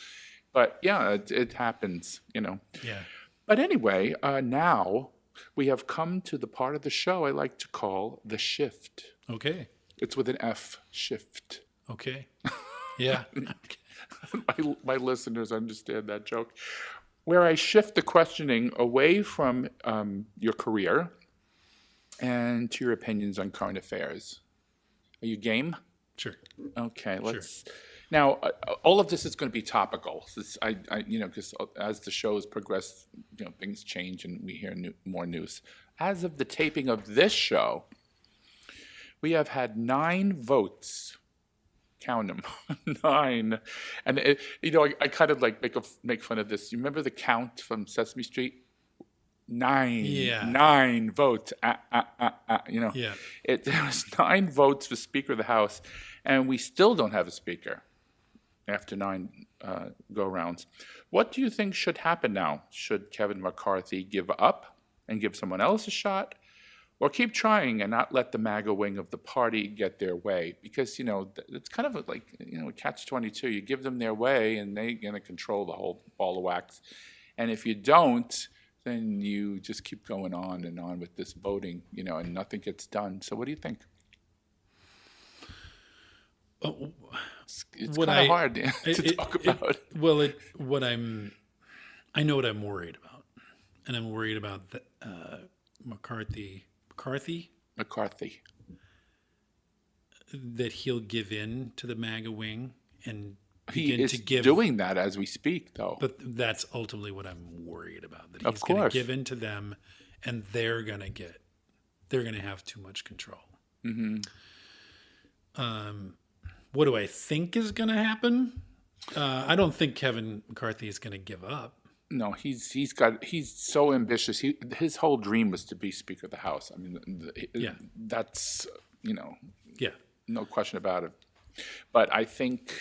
But yeah, it happens, Yeah. But anyway, now we have come to the part of the show I like to call the shift. Okay. It's with an F, shift. Okay. Yeah. My listeners understand that joke. Where I shift the questioning away from your career and to your opinions on current affairs. Are you game? Sure. Okay, let's. Now, all of this is going to be topical. Because as the shows progress, things change and we hear more news. As of the taping of this show, we have had 9 votes. Count them, 9. And I kind of make fun of this. You remember the Count from Sesame Street? 9. Yeah. 9 votes. Yeah. There was 9 votes for Speaker of the House, and we still don't have a speaker after 9 go-rounds. What do you think should happen now? Should Kevin McCarthy give up and give someone else a shot? Or keep trying and not let the MAGA wing of the party get their way? Because, it's kind of like, a catch-22. You give them their way, and they're going to control the whole ball of wax. And if you don't, then you just keep going on and on with this voting, and nothing gets done. So what do you think? It's kind of hard to talk about. I know what I'm worried about. And I'm worried about McCarthy, that he'll give in to the MAGA wing and He begin is to give. doing that as we speak, though. But that's ultimately what I'm worried about. That Of he's going to course. give in to them, and they're going to have too much control. What do I think is going to happen? I don't think Kevin McCarthy is going to give up. No, he's so ambitious. His whole dream was to be Speaker of the House. I mean, that's Yeah. no question about it. But I think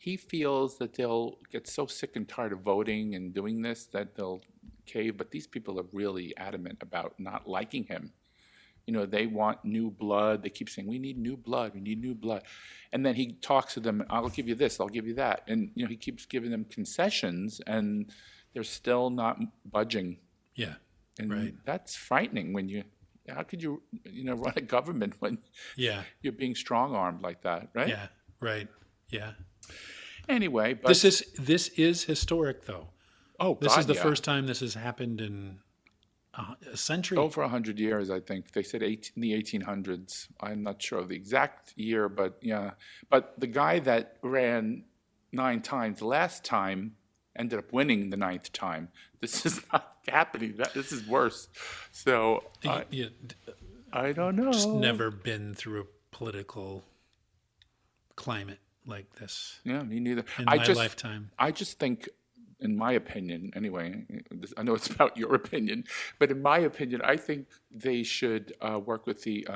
he feels that they'll get so sick and tired of voting and doing this that they'll cave. But these people are really adamant about not liking him. They want new blood. They keep saying, we need new blood. We need new blood. And then he talks to them, I'll give you this, I'll give you that. And, he keeps giving them concessions, and they're still not budging. Yeah, And right. that's frightening how could you, run a government when you're being strong-armed like that, right? Yeah, right. Yeah. Anyway, but This is historic, though. oh, This God, is the yeah. first time this has happened in a century. Over 100 years, I think. They said in the 1800s. I'm not sure of the exact year, but yeah. But the guy that ran 9 times last time ended up winning the 9th time. This is not happening. This is worse. So Yeah, I don't know. just never been through a political climate like this Yeah, me neither. in my lifetime. I just think, in my opinion, anyway, I know it's about your opinion, but in my opinion, I think they should work with the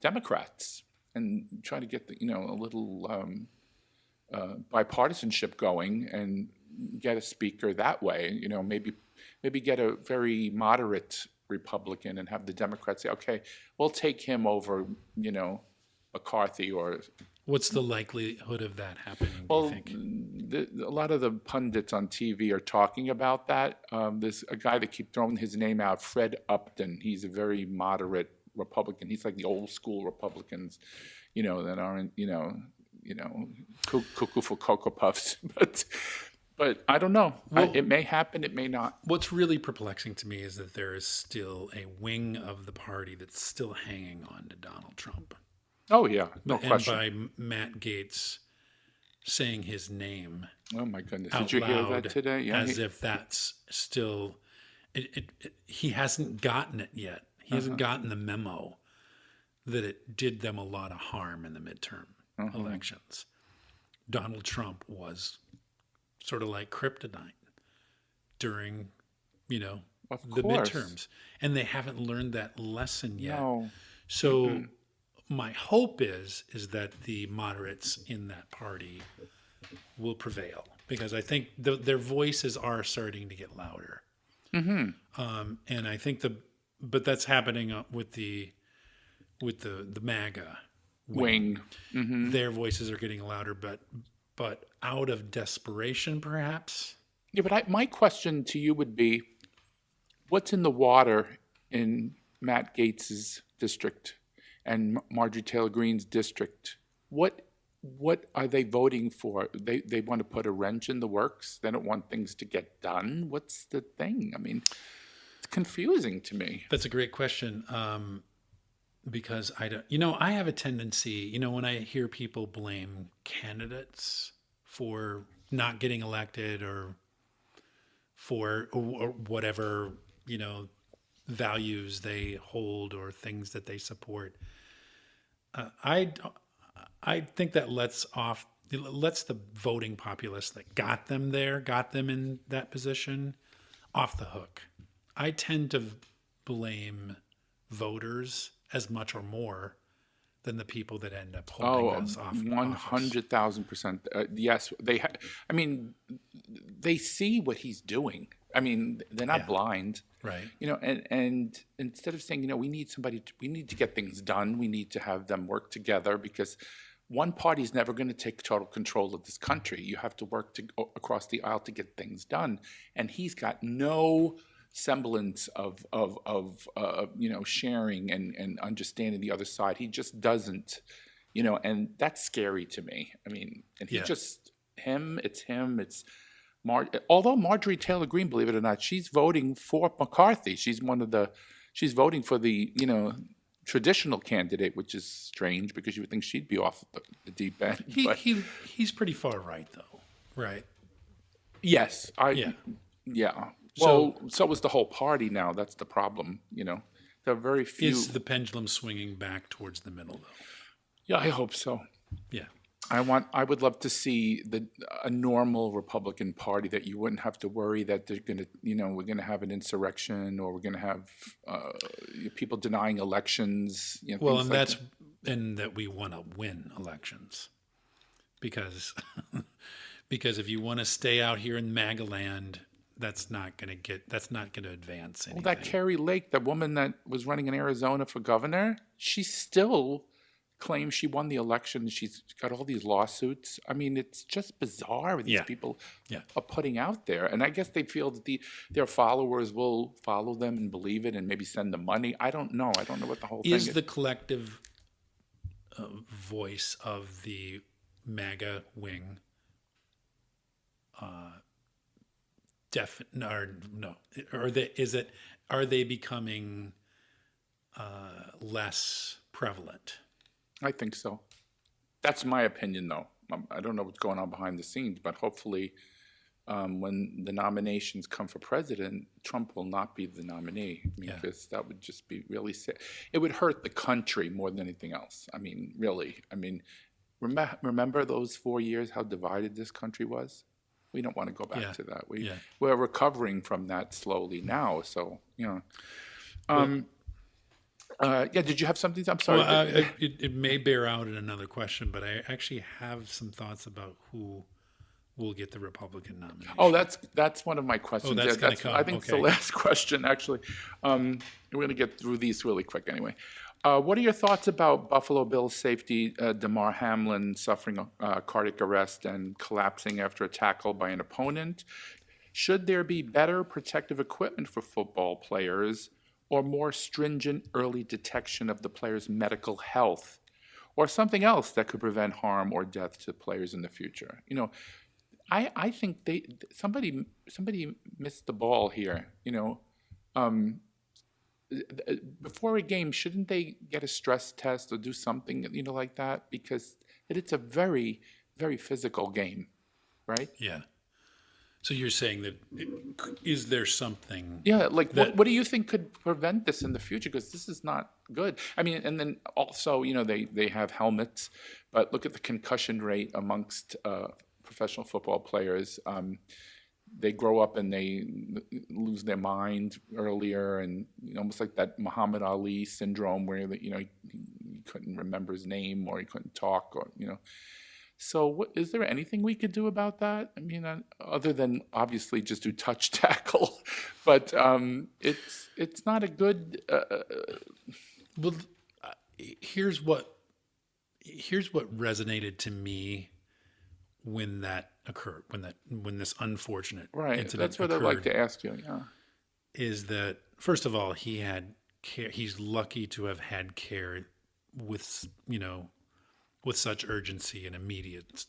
Democrats and try to get a little bipartisanship going and get a speaker that way. Maybe get a very moderate Republican and have the Democrats say, okay, we'll take him over, McCarthy or. What's the likelihood of that happening, do Well, you think? a lot of the pundits on TV are talking about that. There's a guy that keeps throwing his name out, Fred Upton. He's a very moderate Republican. He's like the old school Republicans, that aren't, cuckoo for Cocoa Puffs. But I don't know. Well, it may happen. It may not. What's really perplexing to me is that there is still a wing of the party that's still hanging on to Donald Trump. Oh, yeah. No And question. by Matt Gaetz saying his name Oh, my goodness. out Did you hear loud that today? Yeah. as if that's still... he hasn't gotten it yet. He hasn't gotten the memo that it did them a lot of harm in the midterm elections. Donald Trump was sort of like kryptonite during, Of the course. midterms. And they haven't learned that lesson yet. No. So my hope is that the moderates in that party will prevail, because I think their voices are starting to get louder. And I think but that's happening with the MAGA Wing. Their voices are getting louder, but out of desperation, perhaps. Yeah, but my question to you would be, what's in the water in Matt Gaetz's district and Marjorie Taylor Greene's district? What are they voting for? They want to put a wrench in the works? They don't want things to get done? What's the thing? I mean, it's confusing to me. That's a great question. Because I don't, I have a tendency, when I hear people blame candidates for not getting elected or for or whatever, values they hold or things that they support. I think that lets the voting populace that got them in that position off the hook. I tend to blame voters as much or more than the people that end up holding us off. 100,000%. Yes, they see what he's doing. I mean, they're not blind. Right. And instead of saying, we need we need to get things done. We need to have them work together, because one party is never going to take total control of this country. You have to work across the aisle to get things done. And he's got no semblance of sharing and understanding the other side. He just doesn't, and that's scary to me. I mean, and it's him. Although Marjorie Taylor Greene, believe it or not, she's voting for McCarthy. She's voting for the, traditional candidate, which is strange because you would think she'd be off the deep end. He's pretty far right, though. Right. Yes. Yeah. Well, so was the whole party now. That's the problem, There are very few. Is the pendulum swinging back towards the middle, though? Yeah, I hope so. Yeah. I would love to see a normal Republican Party that you wouldn't have to worry that they're going to, we're going to have an insurrection or we're going to have people denying elections. Well, and that we want to win elections. because because if you want to stay out here in MAGA land, that's not going to advance anything. Well, that Carrie Lake, the woman that was running in Arizona for governor, she still claims she won the election. She's got all these lawsuits. I mean, it's just bizarre what these people are putting out there. And I guess they feel that their followers will follow them and believe it and maybe send them money. I don't know. I don't know what the whole thing is. Is the collective voice of the MAGA wing are they becoming less prevalent? I think so. That's my opinion, though. I don't know what's going on behind the scenes, but hopefully when the nominations come for president, Trump will not be the nominee, because that would just be really sad. It would hurt the country more than anything else. I mean, really. I mean, remember those 4 years, how divided this country was? We don't want to go back to that. We're recovering from that slowly now, so, did you have something? I'm sorry. Well, it may bear out in another question, but I actually have some thoughts about who will get the Republican nomination. Oh, that's one of my questions. Oh, that's going to come. I think it's the last question, actually. We're going to get through these really quick anyway. What are your thoughts about Buffalo Bills safety Damar Hamlin suffering a cardiac arrest and collapsing after a tackle by an opponent? Should there be better protective equipment for football players, or more stringent early detection of the player's medical health, or something else that could prevent harm or death to players in the future? I think somebody missed the ball here. Before a game, shouldn't they get a stress test or do something, like that? Because it's a very, very physical game, right? Yeah. So you're saying that is there something? Yeah, like what do you think could prevent this in the future? Because this is not good. I mean, and then also, they have helmets, but look at the concussion rate amongst professional football players. They grow up and they lose their mind earlier, and almost like that Muhammad Ali syndrome, where he couldn't remember his name, or he couldn't talk, or So is there anything we could do about that? I mean, other than obviously just do touch tackle, but it's not a good. Well, here's what resonated to me when that occurred, when this unfortunate incident That's what occurred, I'd like to ask you. Yeah, is that first of all, he had care. He's lucky to have had care with with such urgency and immediate,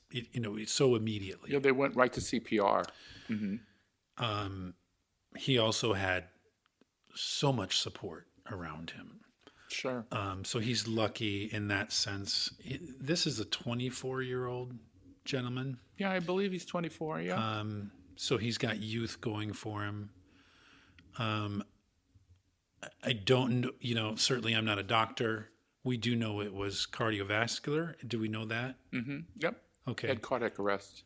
so immediately. Yeah, they went right to CPR. Mm-hmm. He also had so much support around him. Sure. So he's lucky in that sense. This is a 24-year-old gentleman. Yeah, I believe he's 24. Yeah. So he's got youth going for him. I don't know, certainly I'm not a doctor. We do know it was cardiovascular. Do we know that? Mm-hmm. Yep. Okay. He had cardiac arrest.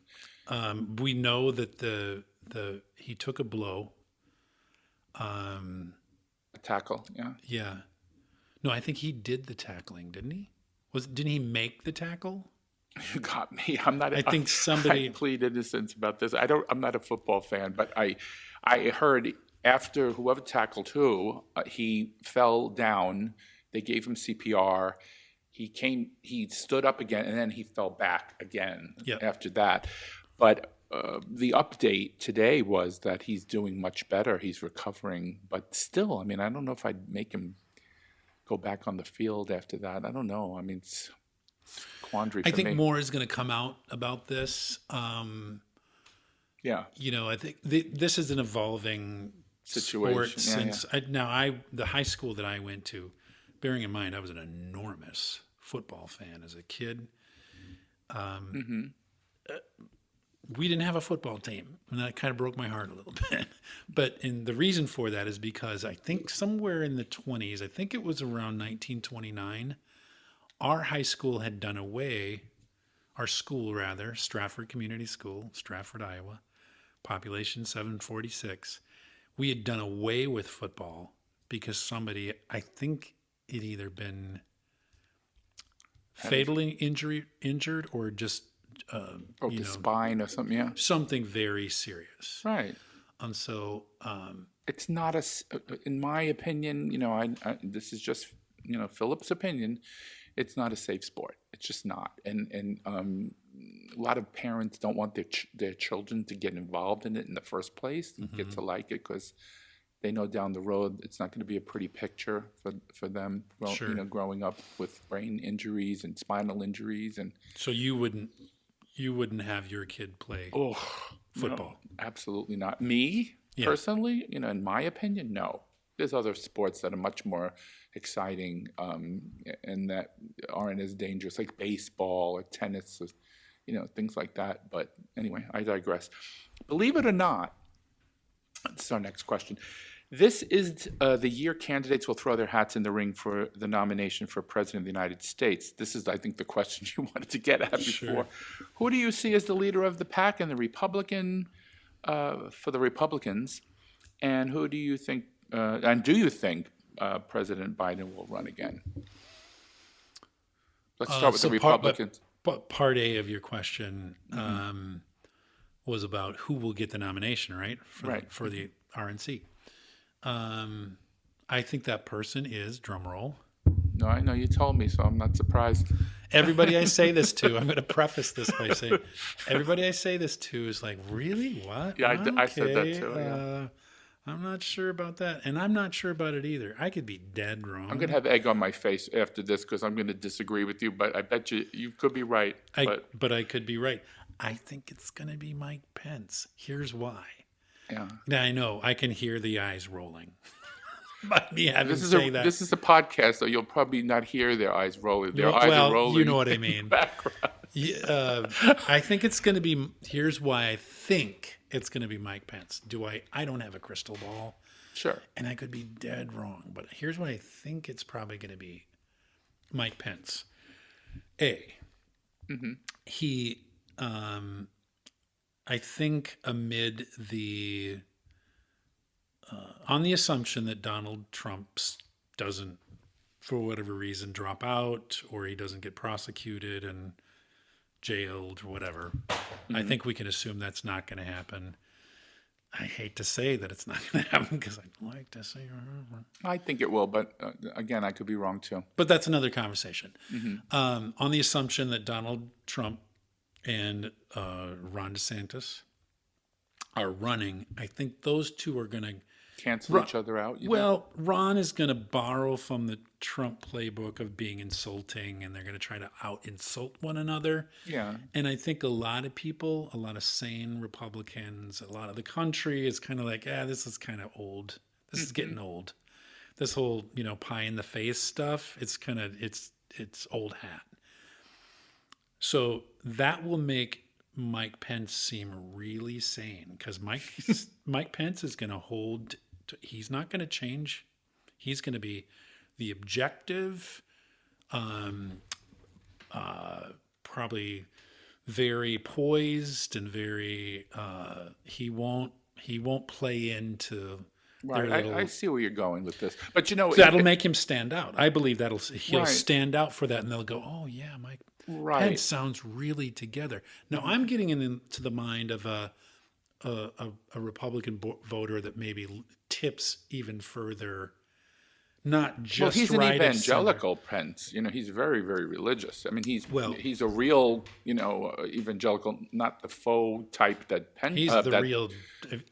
We know that he took a blow. A tackle. Yeah. Yeah. No, I think he did the tackling, didn't he? Didn't he make the tackle? You got me. I'm not. I think somebody. I plead innocence about this. I'm not a football fan, but I heard after whoever tackled who, he fell down. They gave him CPR. He stood up again, and then he fell back again after that. But the update today was that he's doing much better. He's recovering, but still, I mean, I don't know if I'd make him go back on the field after that. I don't know. I mean, it's quandary for me. I think more is going to come out about this. Yeah. I think this is an evolving situation. Sport the high school that I went to, bearing in mind I was an enormous football fan as a kid. We didn't have a football team, and that kind of broke my heart a little bit. But the reason for that is because I think somewhere in the 20s, I think it was around 1929, our high school had done away, Stratford Community School, Stratford, Iowa, population 746. We had done away with football because somebody, I think it either been fatally injured or just Broke his spine or something. Yeah. something very serious. Right. And so, It's not in my opinion, this is just, Philip's opinion. It's not a safe sport. It's just not. And a lot of parents don't want their children to get involved in it in the first place, and get to like it, because they know down the road it's not going to be a pretty picture for them. Sure. Growing up with brain injuries and spinal injuries, and so you wouldn't have your kid play football? No, absolutely not. Me personally, in my opinion, no. There's other sports that are much more exciting, and that aren't as dangerous, like baseball or tennis, or, things like that. But anyway, I digress. Believe it or not, this is our next question. This is the year candidates will throw their hats in the ring for the nomination for President of the United States. This is, I think, the question you wanted to get at before. Sure. Who do you see as the leader of the pack and the Republican for the Republicans? And who do you think? And do you think President Biden will run again? Let's start with the Republicans. But part A of your question was about who will get the nomination, right? For the RNC. I think that person is, drum roll. No, I know you told me, so I'm not surprised. Everybody I say this to, I'm going to preface this by saying, everybody I say this to is like, really? What? Yeah, I said that too. Yeah. I'm not sure about that. And I'm not sure about it either. I could be dead wrong. I'm going to have egg on my face after this because I'm going to disagree with you, but I bet you could be right. But I could be right. I think it's going to be Mike Pence. Here's why. Yeah. Now, I know. I can hear the eyes rolling. By me having say that. This is a podcast, so you'll probably not hear their eyes rolling. Their eyes are rolling. You know what I mean. Background. I think it's going to be. Here's why I think it's going to be Mike Pence. I don't have a crystal ball. Sure. And I could be dead wrong, but here's why I think it's probably going to be Mike Pence. He, I think, amid the. On the assumption that Donald Trump doesn't, for whatever reason, drop out, or he doesn't get prosecuted and jailed or whatever, I think we can assume that's not going to happen. I hate to say that it's not going to happen because I'd like to say. I think it will, but again, I could be wrong too. But that's another conversation. On the assumption that Donald Trump and Ron DeSantis are running, I think those two are going to cancel each other out? Ron is going to borrow from the Trump playbook of being insulting, and they're going to try to out-insult one another. Yeah. And I think a lot of people, a lot of sane Republicans, a lot of the country is kind of like, this is kind of old. This is getting old. This whole, pie in the face stuff, it's old hat. So that will make Mike Pence seem really sane because Mike Pence is going to hold. He's not going to change. He's going to be the objective, probably very poised and very. He won't play into. Right, I see where you're going with this, but that'll make him stand out. I believe he'll stand out for that, and they'll go, "Oh yeah, Mike Pence sounds really together." Now I'm getting into the mind of a Republican voter that maybe tips even further. Not just well, he's an evangelical Pence. He's very, very religious. I mean, he's a real, evangelical, not the faux type that Pence. He's the real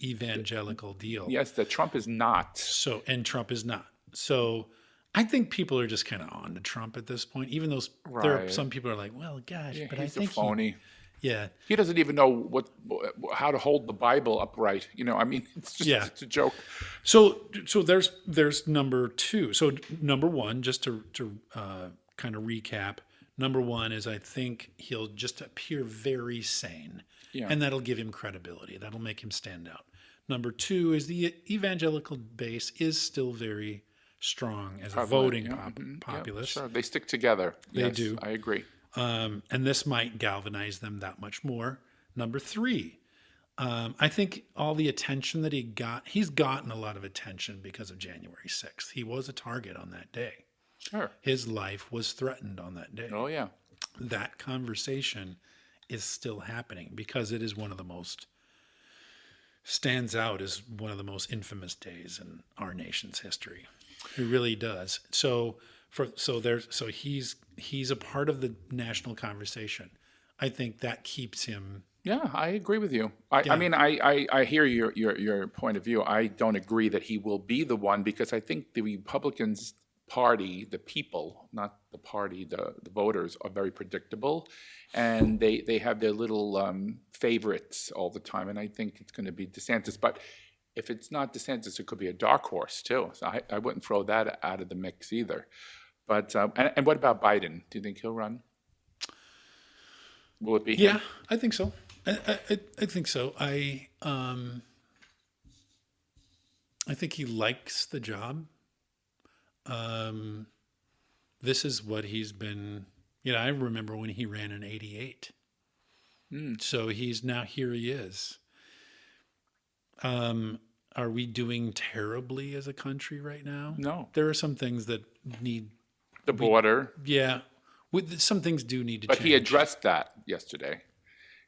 evangelical deal. Yes, that Trump is not. And Trump is not. So I think people are just kind of on to Trump at this point. Even though there are some people are like, well, gosh, but I think he's a phony. Yeah, he doesn't even know how to hold the Bible upright. I mean, it's just it's a joke. So there's number two. So number one, just to kind of recap, number one is I think he'll just appear very sane, and that'll give him credibility. That'll make him stand out. Number two is the evangelical base is still very strong as a voting populace. Yeah, sure, they stick together. They do. I agree. And this might galvanize them that much more. Number three, I think all the attention that he's gotten a lot of attention because of January 6th. He was a target on that day. Sure. His life was threatened on that day. Oh, yeah. That conversation is still happening because it is one of the most stands out as one of the most infamous days in our nation's history. It really does. So he's a part of the national conversation. I think that keeps him. Yeah, I agree with you. I mean, I hear your point of view. I don't agree that he will be the one because I think the Republicans Party, the people, not the party, the voters are very predictable, and they have their little favorites all the time. And I think it's going to be DeSantis. But if it's not DeSantis, it could be a dark horse too. So I wouldn't throw that out of the mix either. But and what about Biden? Do you think he'll run? Will it be him? Yeah, I think so. I think so. I think he likes the job. This is what he's been. I remember when he ran in '88. So he's now here. He is. Are we doing terribly as a country right now? No. There are some things that need the border. Some things do need to change. But he addressed that yesterday.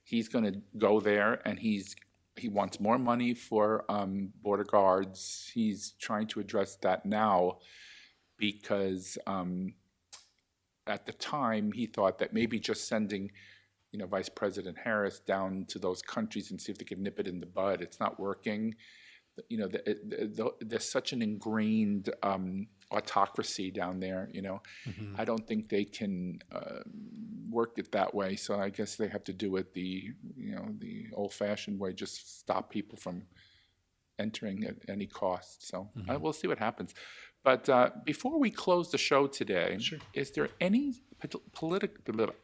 He's going to go there, and he wants more money for border guards. He's trying to address that now because at the time he thought that maybe just sending, Vice President Harris down to those countries and see if they could nip it in the bud. It's not working. There's such an ingrained autocracy down there. Mm-hmm. I don't think they can work it that way. So I guess they have to do it the old-fashioned way, just stop people from entering at any cost. So we'll see what happens. But before we close the show today, Sure. Is there any political?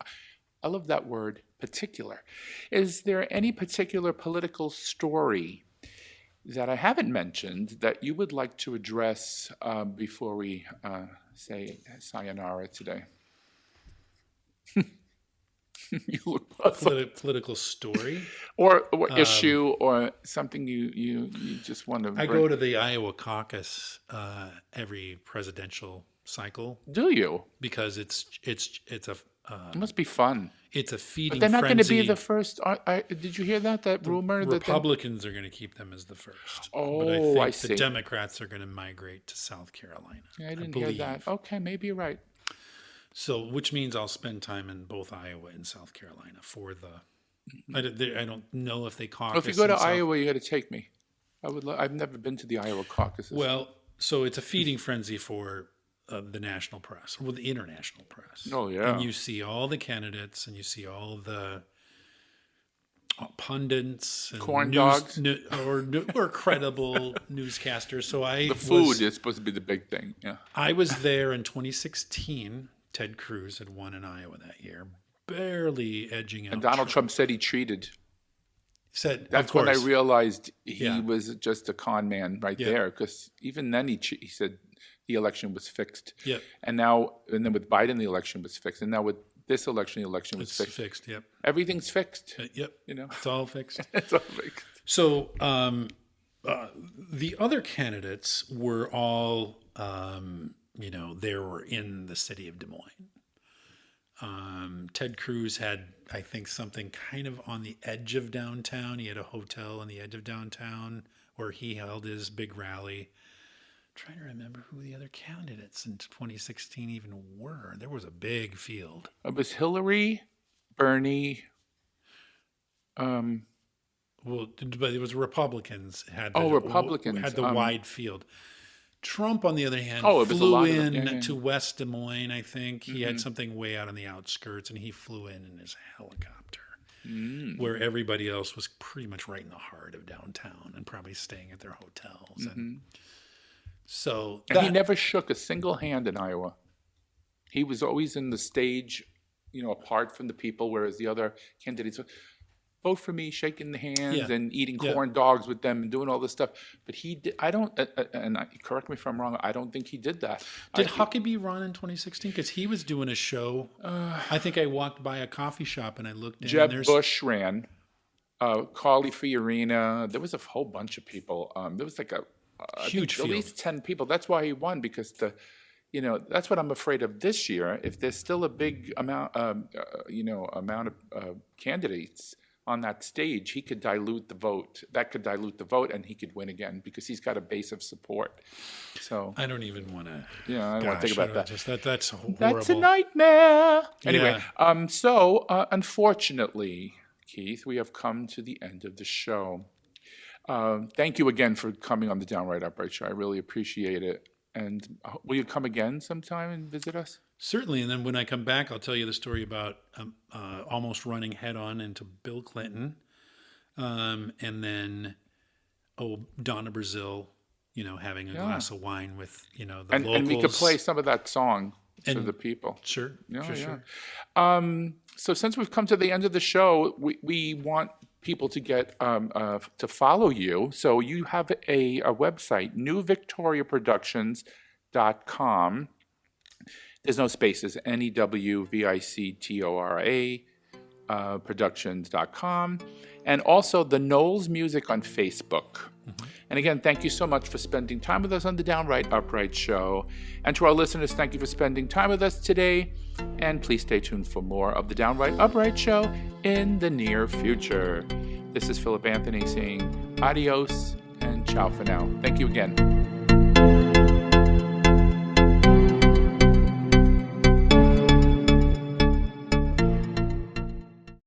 I love that word, particular. Is there any particular political story that I haven't mentioned that you would like to address before we say sayonara today? You look puzzled. Political story or issue or something you just want to. I go to the Iowa caucus every presidential cycle. Do you? Because it's a. It must be fun. It's a feeding. But they're not going to be frenzy. the first. Did you hear that rumor? Republicans are going to keep them as the first. Oh, but I think I see. the Democrats are going to migrate to South Carolina. Yeah, I didn't hear that. Okay, maybe you're right. So, which means I'll spend time in both Iowa and South Carolina for the. I don't know if they caucus. Well, if you go to Iowa, you got to take me. I've never been to the Iowa caucuses. Well, so it's a feeding frenzy for the national press, or the international press. Oh, yeah. And you see all the candidates, and you see all the pundits, and corn dogs, or credible newscasters. So the food is supposed to be the big thing. Yeah. I was there in 2016. Ted Cruz had won in Iowa that year, barely edging out. And Donald Trump said he cheated. That's when I realized he was just a con man there. Because even then he said the election was fixed. Yep. And then with Biden the election was fixed. And now with this election the election was fixed. Fixed. Yep. Everything's fixed. Yep. It's all fixed. It's all fixed. So the other candidates were all they were in the city of Des Moines. Ted Cruz had, I think, something kind of on the edge of downtown. He had a hotel on the edge of downtown where he held his big rally. I'm trying to remember who the other candidates in 2016 even were. There was a big field. It was Hillary, Bernie. Well, but it was Republicans Republicans had the wide field. Trump, on the other hand, it was flew in to West Des Moines, I think. He had Mm-hmm. something way out on the outskirts, and he flew in his helicopter, where everybody else was pretty much right in the heart of downtown and probably staying at their hotels. And so he never shook a single hand in Iowa. He was always in the stage, apart from the people, whereas the other candidates vote for me, shaking the hands and eating corn dogs with them and doing all this stuff. But he did. I don't. Correct me if I'm wrong. I don't think he did that. Did Huckabee run in 2016? Because he was doing a show. I think I walked by a coffee shop and I looked in. Jeb Bush ran. Carly Fiorina. There was a whole bunch of people. There was like a huge field. At least 10 people. That's why he won, because that's what I'm afraid of this year. If there's still a big amount of candidates on that stage, he could dilute the vote. That could dilute the vote, and he could win again because he's got a base of support. So I don't even want to. I don't want to think about that. That's horrible. That's a nightmare. Anyway, so unfortunately, Keith, we have come to the end of the show. Thank you again for coming on the Downright Upright Show. I really appreciate it. And will you come again sometime and visit us? Certainly. And then when I come back, I'll tell you the story about almost running head on into Bill Clinton. And then, Donna Brazile, having a glass of wine with, the locals. And we could play some of that song for the people. Sure. Sure. So since we've come to the end of the show, we want people to get to follow you. So you have a website, newvictoriaproductions.com. There's no spaces, NEWVICTORA productions.com. And also the Knowles Music on Facebook. Mm-hmm. And again, thank you so much for spending time with us on the Downright Upright Show. And to our listeners, thank you for spending time with us today. And please stay tuned for more of the Downright Upright Show in the near future. This is Philip Anthony saying adios and ciao for now. Thank you again.